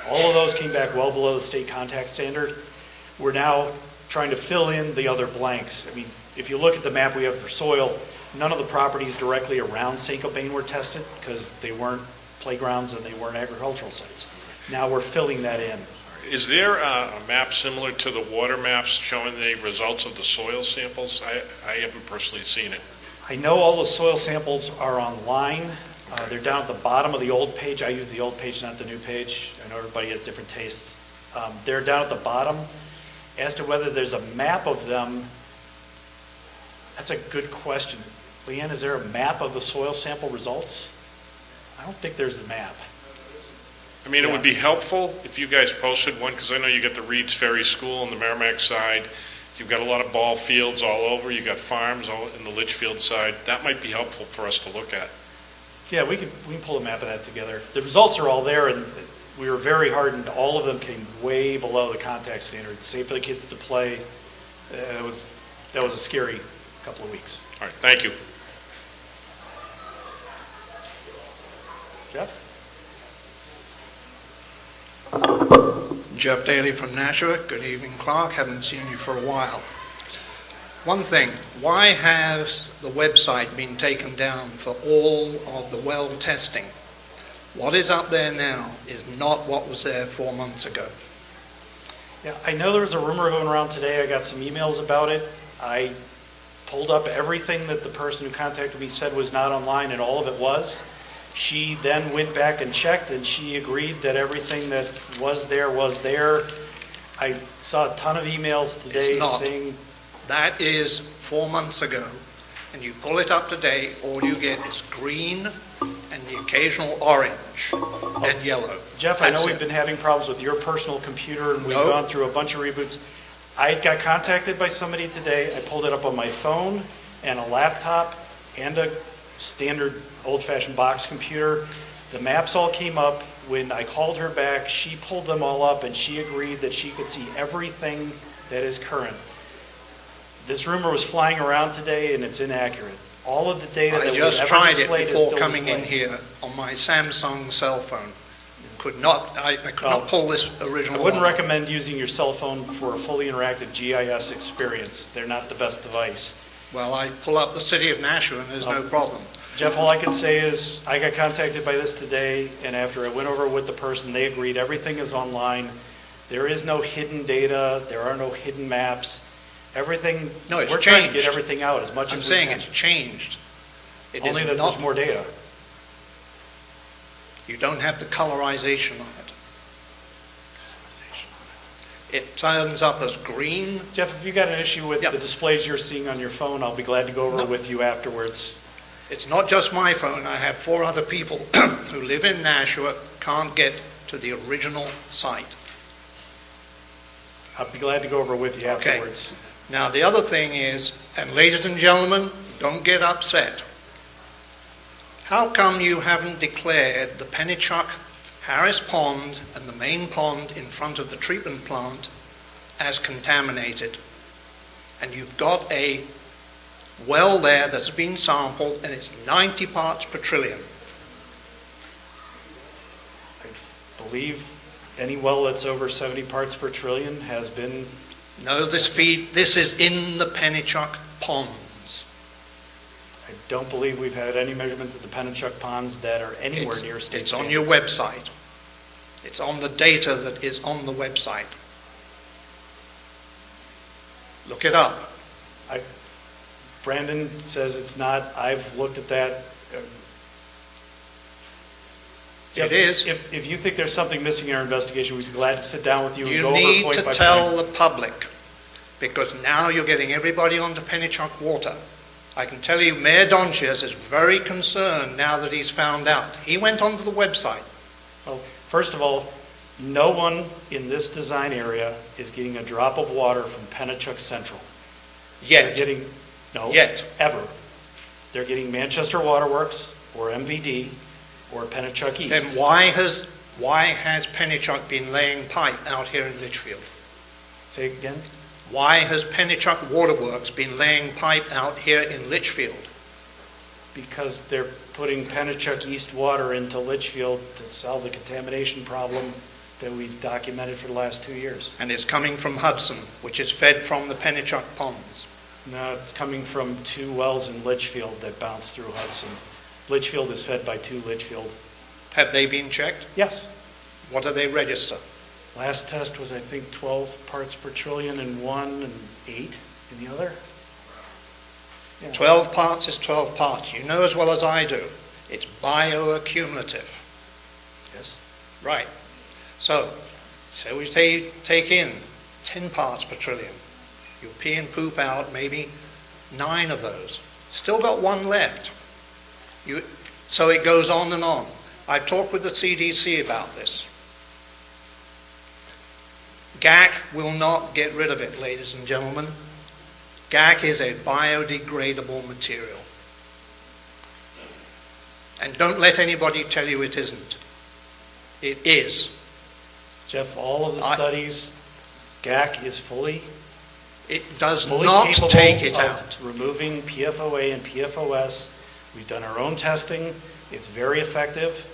All of those came back well below the state contact standard. We're now trying to fill in the other blanks. I mean, if you look at the map we have for soil, none of the properties directly around St. Cobain were tested because they weren't playgrounds and they weren't agricultural sites. Now we're filling that in. Is there a map similar to the water maps showing the results of the soil samples? I haven't personally seen it. I know all the soil samples are online. They're down at the bottom of the old page. I use the old page, not the new page. I know everybody has different tastes. They're down at the bottom. As to whether there's a map of them, that's a good question. Leanne, is there a map of the soil sample results? I don't think there's a map. I mean, it would be helpful if you guys posted one, because I know you got the Reed's Ferry School on the Merrimack side. You've got a lot of ball fields all over. You've got farms all in the Litchfield side. That might be helpful for us to look at. Yeah, we can pull a map of that together. The results are all there, and we were very hardened. All of them came way below the contact standard. Safe for the kids to play. That was a scary couple of weeks. All right, thank you. Jeff? Jeff Daly from Nashua. Good evening, Clark. Haven't seen you for a while. One thing, why has the website been taken down for all of the well testing? What is up there now is not what was there 4 months ago. Yeah, I know there was a rumor going around today. I got some emails about it. I pulled up everything that the person who contacted me said was not online, and all of it was. She then went back and checked, and she agreed that everything that was there was there. I saw a ton of emails today saying... That is 4 months ago, and you pull it up today, all you get is green and the occasional orange and yellow. Jeff, I know we've been having problems with your personal computer, and we've gone through a bunch of reboots. I got contacted by somebody today. I pulled it up on my phone and a laptop and a standard old-fashioned box computer. The maps all came up. When I called her back, she pulled them all up, and she agreed that she could see everything that is current. This rumor was flying around today, and it's inaccurate. All of the data that was ever displayed is still displayed. I just tried it before coming in here on my Samsung cell phone. I could not pull this original I wouldn't one. recommend using your cell phone for a fully interactive GIS experience. They're not the best device. Well, I pull up the city of Nashua, and there's no problem. Jeff, all I can say is I got contacted by this today, and after I went over with the person, they agreed everything is online. There is no hidden data. There are no hidden maps. Everything, no, it's we're changed. trying to get everything out as much as we can. I'm saying it's changed. Only that there's more data. You don't have the colorization on it. It turns up as green. Jeff, if you got an issue with the displays you're seeing on your phone, I'll be glad to go over with you afterwards. It's not just my phone. I have 4 other people who live in Nashua, can't get to the original site. I'll be glad to go over with you afterwards. Okay. Now, the other thing is, and ladies and gentlemen, don't get upset. How come you haven't declared the Penachuk, Harris Pond, and the main pond in front of the treatment plant as contaminated? And you've got a well there that's been sampled, and it's 90 parts per trillion. believe any well that's over 70 parts per trillion has been, No, this is in the Pennachuck ponds. I don't believe we've had any measurements of the Pennachuck ponds that are anywhere near state It's on standards. your website. It's on the data that is on the website. Look it up. Brandon says it's not. I've looked at that. It is. If you think there's something missing in our investigation, we'd be glad to sit down with you and You go over need point to by tell point. the public, because now you're getting everybody onto Pennachuck water. I can tell you Mayor Donchius is very concerned now that he's found out. He went onto the website. Well, first of all, no one in this design area is getting a drop of water from Pennachuck Central. They're Yet. getting, no, Yet. ever. They're getting Manchester Waterworks or MVD or Pennachuck East. Then why has Pennachuck been laying pipe out here in Litchfield? Say again? Why has Pennachuck Waterworks been laying pipe out here in Litchfield? Because they're putting Pennachuck East water into Litchfield to solve the contamination problem that we've documented for the last 2 years. And it's coming from Hudson, which is fed from the Pennachuck ponds. No, it's coming from 2 wells in Litchfield that bounce through Hudson. Litchfield is fed by 2 Litchfield. Have they been checked? Yes. What do they register? Last test was, I think, 12 parts per trillion in one and 8 in the other. Yeah. 12 parts is 12 parts. You know as well as I do. It's bioaccumulative. Yes. Right. So we take in 10 parts per trillion. You pee and poop out maybe 9 of those. Still got 1 left. So it goes on and on. I've talked with the CDC about this. GAC will not get rid of it, ladies and gentlemen. GAC is a biodegradable material. And don't let anybody tell you it isn't. It is. Jeff, all of the studies, GAC is fully It does fully not capable take it of out. removing PFOA and PFOS. We've done our own testing. It's very effective.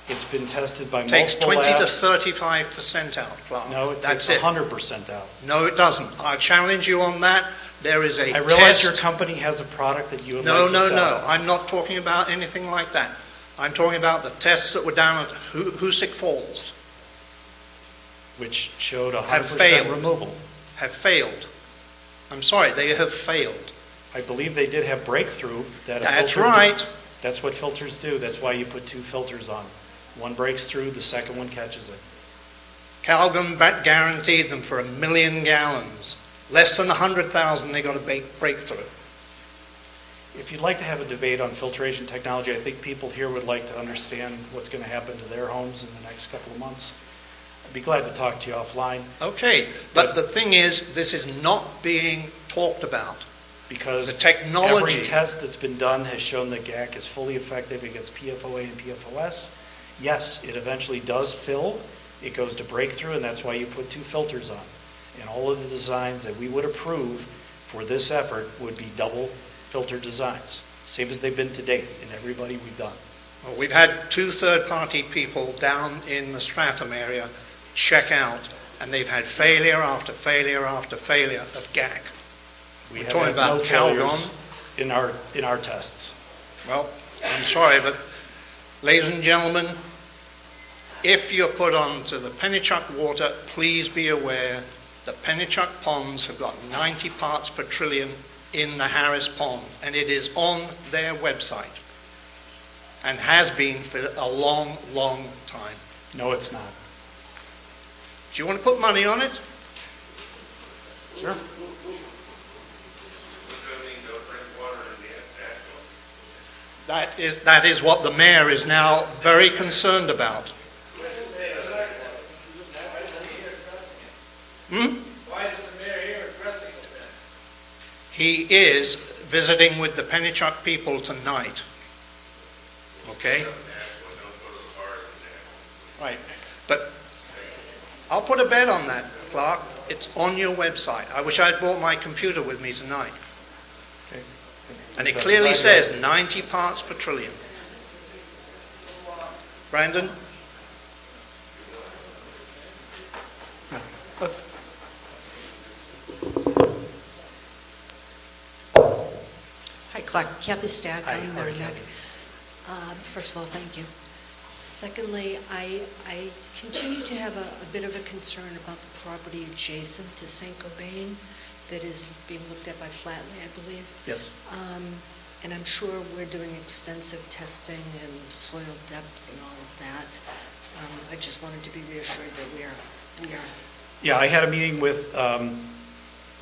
It's been tested by It takes multiple 20 to labs. 35% out, Clark. No, it That's takes it. 100% out. No, it doesn't. I challenge you on that. There is a I realize test. your company has a product that you would No, like to sell. no. I'm not talking about anything like that. I'm talking about the tests that were down at Hoosick Falls Which showed Have 100% failed. removal. have failed. I'm sorry, they have failed. I believe they did have breakthrough. That a That's filter right. That's what filters do. That's why you put 2 filters on. One breaks through, the second one catches it. Calgon guaranteed them for 1 million gallons. Less than 100,000 they got a breakthrough. If you'd like to have a debate on filtration technology, I think people here would like to understand what's going to happen to their homes in the next couple of months. I'd be glad to talk to you offline. Okay, but the thing is, this is not being talked about. Because The technology- every test that's been done has shown that GAC is fully effective against PFOA and PFOS. Yes, it eventually does fill. It goes to breakthrough, and that's why you put 2 filters on. And all of the designs that we would approve for this effort would be double filter designs, same as they've been to date in everybody we've done. Well, we've had 2 third-party people down in the Stratham area check out, and they've had failure after failure after failure of GAC. We We're have talking had no about failures Calgon. in our tests. Well, I'm sorry, but ladies and gentlemen, if you're put onto the Pennachuck water, please be aware the Pennachuck ponds have got 90 parts per trillion in the Harris Pond, and it is on their website, and has been for a long, long time. No, it's not. Do you want to put money on it? Sure. That is what the mayor is now very concerned about. Why isn't the mayor here addressing it then? He is visiting with the Pennachuck people tonight. Okay? Right. But I'll put a bet on that, Clark. It's on your website. I wish I'd brought my computer with me tonight. Okay. And it So clearly glad says 90 parts per trillion. Brandon? Let's, Hi, Clark. Kathy Stack Hi, on how are you, Merrimack. Kathy? First of all, thank you. Secondly, I continue to have a bit of a concern about the property adjacent to St. Cobain that is being looked at by Flatley, I believe. yes. And I'm sure we're doing extensive testing and soil depth and all of that. I just wanted to be reassured that we are. Yeah, I had a meeting with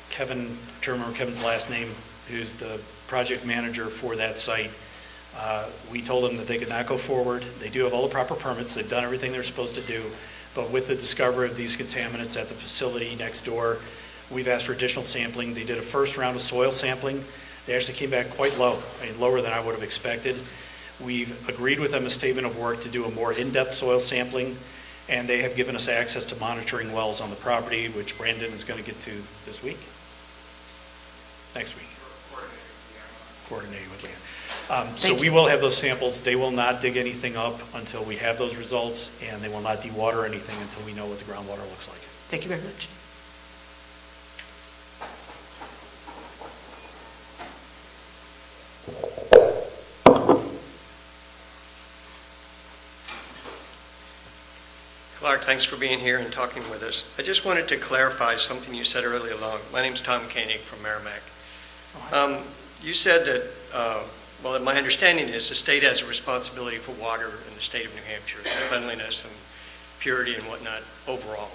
Kevin, I'm trying to remember Kevin's last name, who's the project manager for that site. We told them that they could not go forward. They do have all the proper permits. They've done everything they're supposed to do. But with the discovery of these contaminants at the facility next door, we've asked for additional sampling. They did a first round of soil sampling. They actually came back quite low, lower than I would have expected. We've agreed with them a statement of work to do a more in-depth soil sampling, and they have given us access to monitoring wells on the property, which Brandon is going to get to this week, next week. Coordinate with Leanne. So we will have those samples. They will not dig anything up until we have those results, and they will not dewater anything until we know what the groundwater looks like. Thank you very much. Clark, thanks for being here and talking with us. I just wanted to clarify something you said earlier along. My name's Tom Koenig from Merrimack. You said that, well, my understanding is the state has a responsibility for water in the state of New Hampshire, cleanliness and purity and whatnot overall.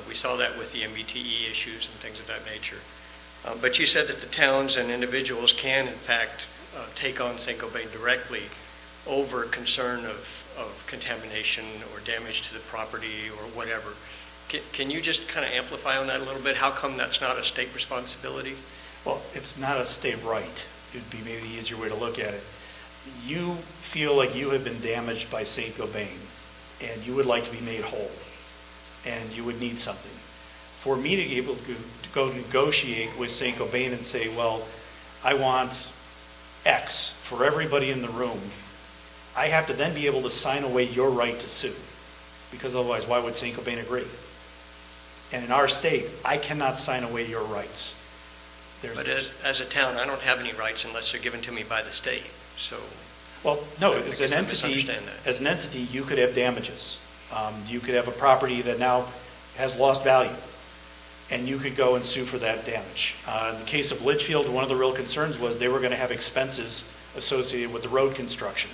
We saw that with the MBTE issues and things of that nature. But you said that the towns and individuals can, in fact, take on St. Cobain directly over concern of contamination or damage to the property or whatever. Can you just kind of amplify on that a little bit? How come that's not a state responsibility? Well, it's not a state right. It would be maybe the easier way to look at it. You feel like you have been damaged by St. Cobain, and you would like to be made whole, and you would need something. For me to be able to go negotiate with St. Cobain and say, well, I want X for everybody in the room, I have to then be able to sign away your right to sue, because otherwise, why would St. Cobain agree? And in our state, I cannot sign away your rights. But as a town, I don't have any rights unless they're given to me by the state. So, well, no, I as guess an I entity, misunderstand that. as an entity, you could have damages. You could have a property that now has lost value, and you could go and sue for that damage. In the case of Litchfield, one of the real concerns was they were going to have expenses associated with the road construction,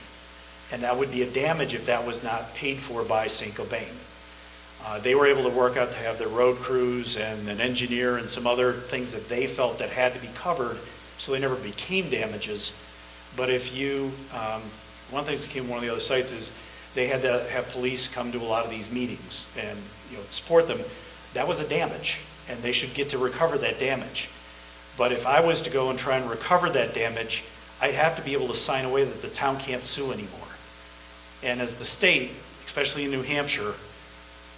and that would be a damage if that was not paid for by St. Cobain. They were able to work out to have their road crews and an engineer and some other things that they felt that had to be covered, so they never became damages. But if you, one of the things that came from one of the other sites is they had to have police come to a lot of these meetings and support them. That was a damage, and they should get to recover that damage. But if I was to go and try and recover that damage, I'd have to be able to sign away that the town can't sue anymore. And as the state, especially in New Hampshire,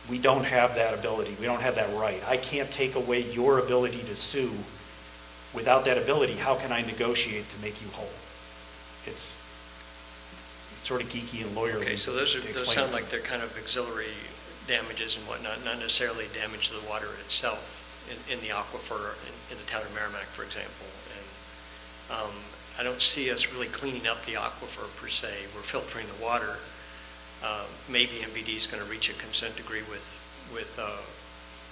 we don't have that ability. We don't have that right. I can't take away your ability to sue. Without that ability, how can I negotiate to make you whole? It's sort of geeky and lawyerly. Okay, so those sound like they're kind of auxiliary damages and whatnot, not necessarily damage to the water itself in the aquifer in the town of Merrimack, for example. And I don't see us really cleaning up the aquifer per se. We're filtering the water. Maybe MBD is going to reach a consent decree with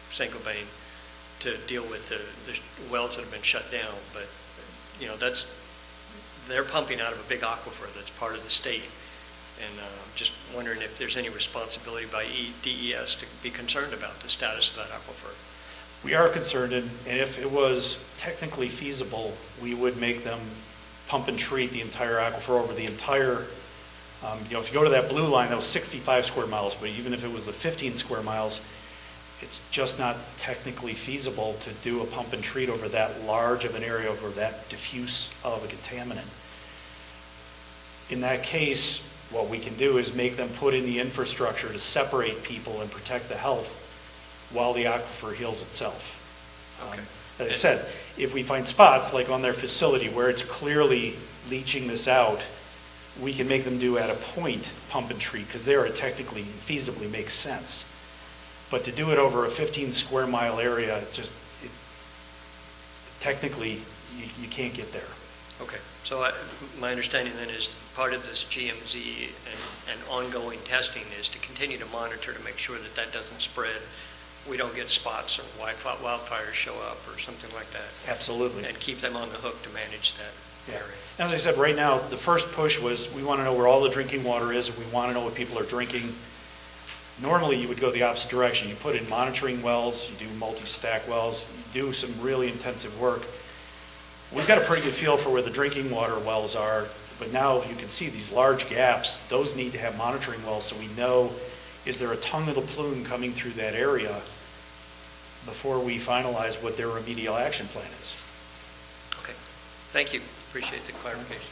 St. Cobain to deal with the wells that have been shut down. But they're pumping out of a big aquifer that's part of the state. And just wondering if there's any responsibility by DES to be concerned about the status of that aquifer. We are concerned, and if it was technically feasible, we would make them pump and treat the entire aquifer over the entire, if you go to that blue line, that was 65 square miles, but even if it was the 15 square miles, it's just not technically feasible to do a pump and treat over that large of an area, over that diffuse of a contaminant. In that case, what we can do is make them put in the infrastructure to separate people and protect the health while the aquifer heals itself. Okay. As I said, if we find spots like on their facility where it's clearly leaching this out, we can make them do at a point pump and treat, because there it technically feasibly makes sense. But to do it over a 15 square mile area, technically, you can't get there. Okay, so my understanding then is part of this GMZ and ongoing testing is to continue to monitor to make sure that that doesn't spread. We don't get spots or wildfires show up or something like that. Absolutely. And keep them on the hook to manage that area. As I said, right now, the first push was we want to know where all the drinking water is, and we want to know what people are drinking. Normally, you would go the opposite direction. You put in monitoring wells, you do multi-stack wells, you do some really intensive work. We've got a pretty good feel for where the drinking water wells are, but now you can see these large gaps. Those need to have monitoring wells so we know, is there a tongue of the plume coming through that area before we finalize what their remedial action plan is. Okay, thank you. Appreciate the clarification.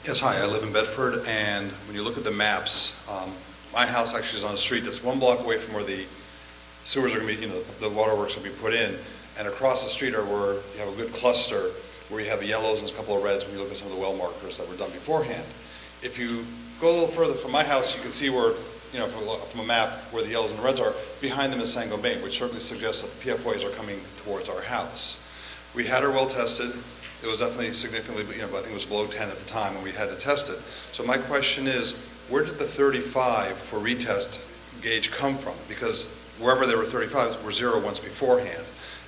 Yes, hi, I live in Bedford, and when you look at the maps, my house actually is on a street that's 1 block away from where the sewers are going to be, the waterworks will be put in, and across the street are where you have a good cluster where you have yellows and a couple of reds when you look at some of the well markers that were done beforehand. If you go a little further from my house, you can see where, from a map, where the yellows and the reds are. Behind them is Saint-Gobain, which certainly suggests that the PFOAs are coming towards our house. We had our well tested. It was definitely significantly, I think it was below 10 at the time when we had to test it. So my question is, where did the 35 for retest gauge come from? Because wherever there were 35s were 0 once beforehand.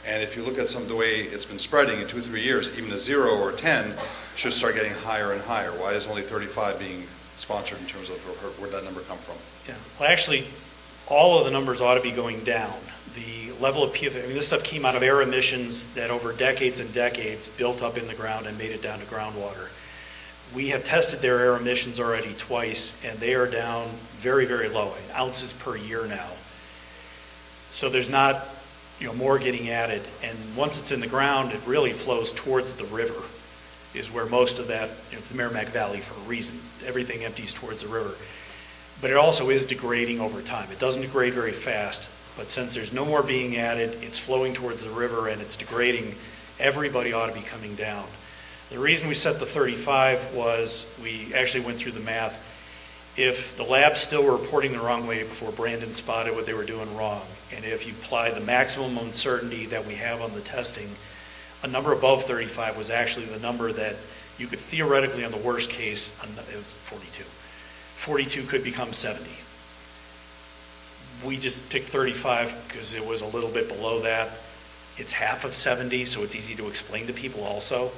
And if you look at some of the way it's been spreading in 2 or 3 years, even a 0 or a 10 should start getting higher and higher. Why is only 35 being sponsored in terms of where that number come from? Yeah. Well, actually, all of the numbers ought to be going down. The level of PFAS, this stuff came out of air emissions that over decades and decades built up in the ground and made it down to groundwater. We have tested their air emissions already twice, and they are down very, very low, in ounces per year now. So there's not, more getting added. And once it's in the ground, it really flows towards the river, is where most of that, it's the Merrimack Valley for a reason. Everything empties towards the river. But it also is degrading over time. It doesn't degrade very fast, but since there's no more being added, it's flowing towards the river and it's degrading. Everybody ought to be coming down. The reason we set the 35 was we actually went through the math. If the lab's still reporting the wrong way before Brandon spotted what they were doing wrong, and if you apply the maximum uncertainty that we have on the testing, a number above 35 was actually the number that you could theoretically, on the worst case, it was 42. 42 could become 70. We just picked 35 because it was a little bit below that. It's half of 70, so it's easy to explain to people also.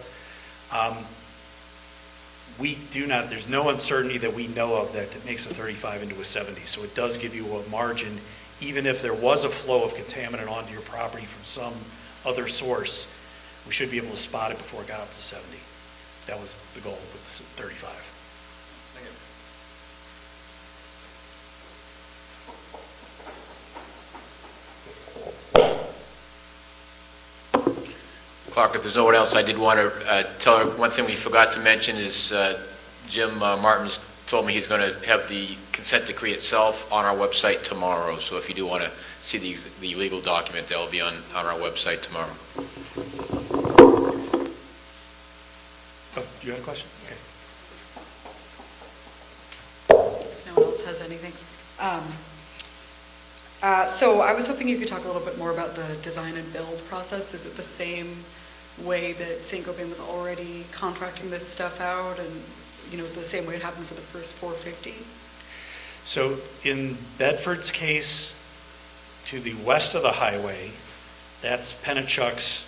There's no uncertainty that we know of that makes a 35 into a 70, so it does give you a margin. Even if there was a flow of contaminant onto your property from some other source, we should be able to spot it before it got up to 70. That was the goal with the 35. Clark, if there's no one else, I did want to tell her one thing we forgot to mention is Jim Martin's told me he's going to have the consent decree itself on our website tomorrow. So if you do want to see the legal document, that will be on our website tomorrow. Oh, you had a question? Okay. No one else has anything. So I was hoping you could talk a little bit more about the design and build process. Is it the same way that Saint-Gobain was already contracting this stuff out, and the same way it happened for the first 450? So in Bedford's case, to the west of the highway, that's Pennachuck's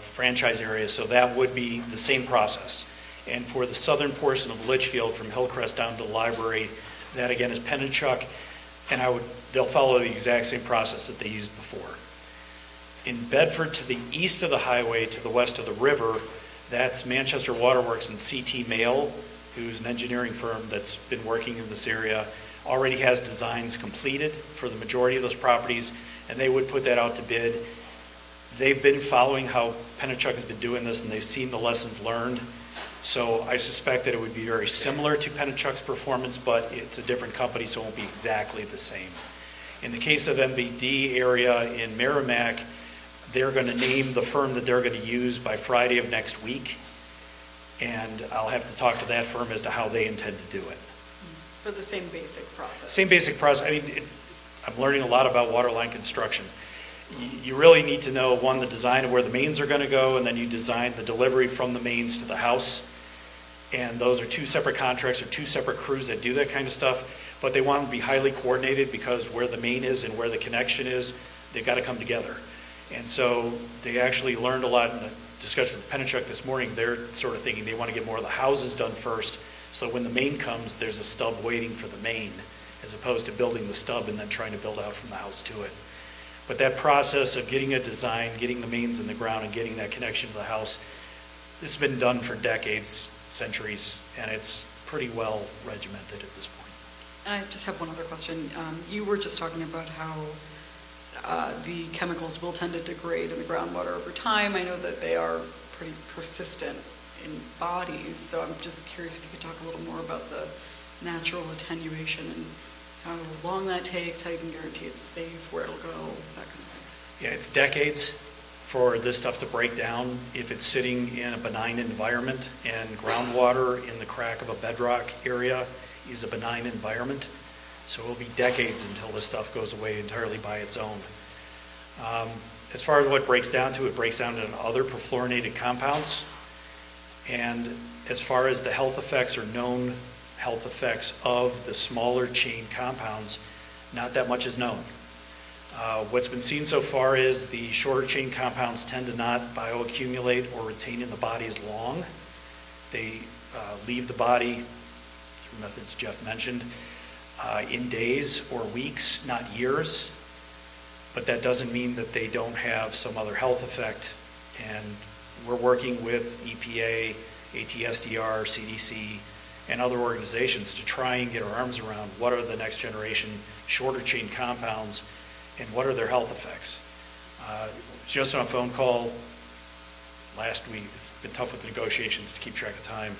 franchise area, so that would be the same process. And for the southern portion of Litchfield, from Hillcrest down to the library, that again is Pennachuck, and they'll follow the exact same process that they used before. In Bedford, to the east of the highway, to the west of the river, that's Manchester Waterworks and CT Mail, who's an engineering firm that's been working in this area, already has designs completed for the majority of those properties, and they would put that out to bid. They've been following how Pennachuck has been doing this, and they've seen the lessons learned. So I suspect that it would be very similar to Pennachuck's performance, but it's a different company, so it won't be exactly the same. In the case of MBD area in Merrimack, they're going to name the firm that they're going to use by Friday of next week. and I'll have to talk to that firm as to how they intend to do it. For the same basic process? Same basic process. I mean, I'm learning a lot about water line construction. You really need to know, one, the design of where the mains are going to go, and then you design the delivery from the mains to the house. And those are two separate contracts or two separate crews that do that kind of stuff, but they want them to be highly coordinated because where the main is and where the connection is, they've got to come together. And so they actually learned a lot in the discussion with Penachuk this morning. They're sort of thinking they want to get more of the houses done first, so when the main comes, there's a stub waiting for the main, as opposed to building the stub and then trying to build out from the house to it. But that process of getting a design, getting the mains in the ground, and getting that connection to the house, this has been done for decades, centuries, and it's pretty well regimented at this point. And I just have one other question. You were just talking about how the chemicals will tend to degrade in the groundwater over time. I know that they are pretty persistent in bodies, so I'm just curious if you could talk a little more about the natural attenuation and how long that takes, how you can guarantee it's safe, where it'll go, that kind of thing. Yeah, it's decades for this stuff to break down if it's sitting in a benign environment, and groundwater in the crack of a bedrock area is a benign environment. So it'll be decades until this stuff goes away entirely by its own. As far as what it breaks down to other perfluorinated compounds. And as far as the health effects or known health effects of the smaller chain compounds, not that much is known. What's been seen so far is the shorter chain compounds tend to not bioaccumulate or retain in the body as long. They leave the body, through methods Jeff mentioned, in days or weeks, not years. But that doesn't mean that they don't have some other health effect. And we're working with EPA, ATSDR, CDC, and other organizations to try and get our arms around what are the next generation shorter chain compounds and what are their health effects. Just on a phone call last week, it's been tough with the negotiations to keep track of time,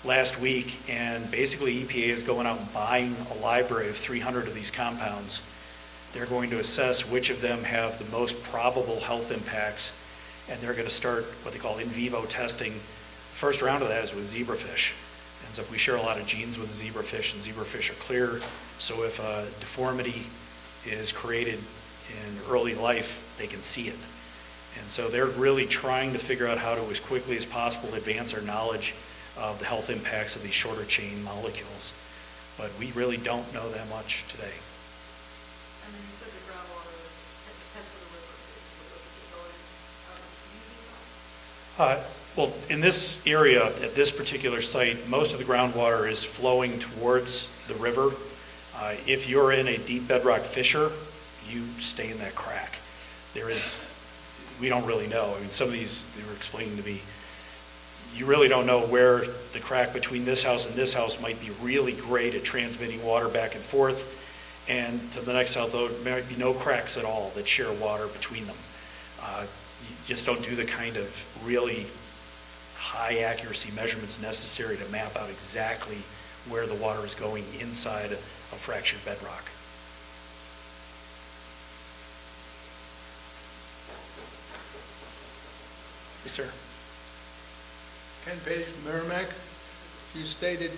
last week, and basically EPA is going out and buying a library of 300 of these compounds. They're going to assess which of them have the most probable health impacts, and they're going to start what they call in vivo testing. The first round of that is with zebrafish. Ends up we share a lot of genes with zebrafish, and zebrafish are clear, so if a deformity is created in early life, they can see it. And so they're really trying to figure out how to, as quickly as possible, advance our knowledge of the health impacts of these shorter chain molecules. But we really don't know that much today. And then you said the groundwater extends to the river, basically, Well, in this area, at this particular site, most of the groundwater is flowing towards the river. If you're in a deep bedrock fissure, you stay in that crack. We don't really know. I mean, some of these, they were explaining to me, you really don't know where the crack between this house and this house might be really great at transmitting water back and forth, and to the next house, though, there might be no cracks at all that share water between them. You just don't do the kind of really high accuracy measurements necessary to map out exactly where the water is going inside a fractured bedrock. Yes, sir. Ken Page from Merrimack. You stated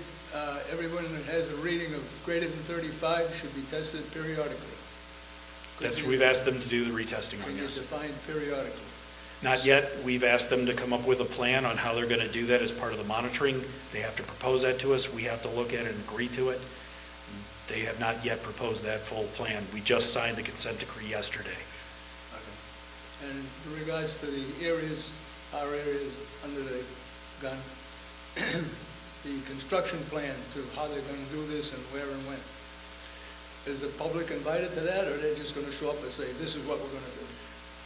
everyone that has a reading of greater than 35 should be tested periodically. We've asked them to do the retesting on Can you this. define periodically? Not yet. We've asked them to come up with a plan on how they're going to do that as part of the monitoring. They have to propose that to us. We have to look at it and agree to it. They have not yet proposed that full plan. We just signed the consent decree yesterday. Okay. And in regards to the areas, our areas under the gun, the construction plan to how they're going to do this and where and when. Is the public invited to that, or are they just going to show up and say, this is what we're going to do?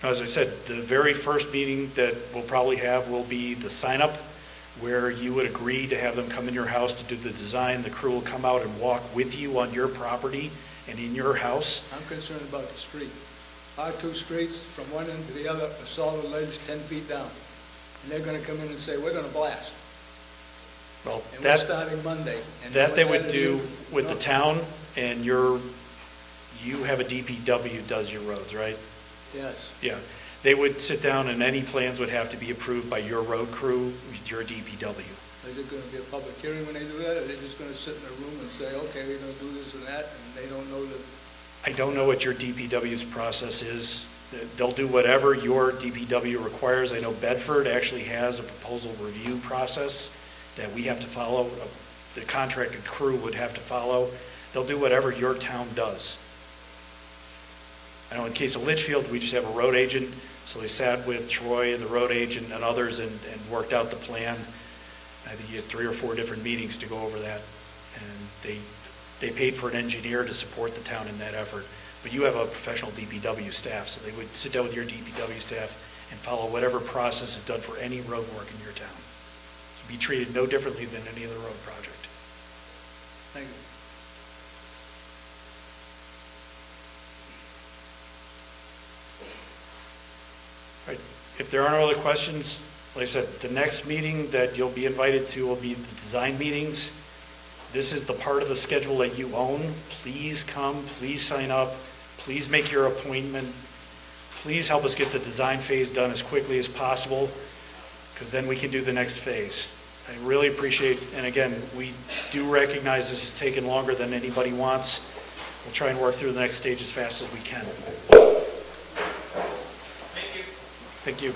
As I said, the very first meeting that we'll probably have will be the sign-up, where you would agree to have them come in your house to do the design. The crew will come out and walk with you on your property and in your house. I'm concerned about the street. Our two streets, from one end to the other, a solid ledge 10 feet down. And they're going to come in and say, we're going to blast. Well, and we're starting Monday. And that they would do with the town, and you have a DPW does your roads, right? Yes. Yeah. They would sit down and any plans would have to be approved by your road crew, your DPW. Is it going to be a public hearing when they do that, or are they just going to sit in a room and say, okay, we're going to do this and that, and they don't know that? I don't know what your DPW's process is. They'll do whatever your DPW requires. I know Bedford actually has a proposal review process that we have to follow, the contracted crew would have to follow. They'll do whatever your town does. I know in case of Litchfield, we just have a road agent, so they sat with Troy and the road agent and others and worked out the plan. I think you had 3 or 4 different meetings to go over that, and they paid for an engineer to support the town in that effort. But you have a professional DPW staff, so they would sit down with your DPW staff and follow whatever process is done for any road work in your town. So be treated no differently than any other road project. Thank you. All right. If there are no other questions, like I said, the next meeting that you'll be invited to will be the design meetings. This is the part of the schedule that you own. Please come, please sign up, please make your appointment. Please help us get the design phase done as quickly as possible, because then we can do the next phase. I really appreciate, and again, we do recognize this is taking longer than anybody wants. We'll try and work through the next stage as fast as we can. Thank you. Thank you.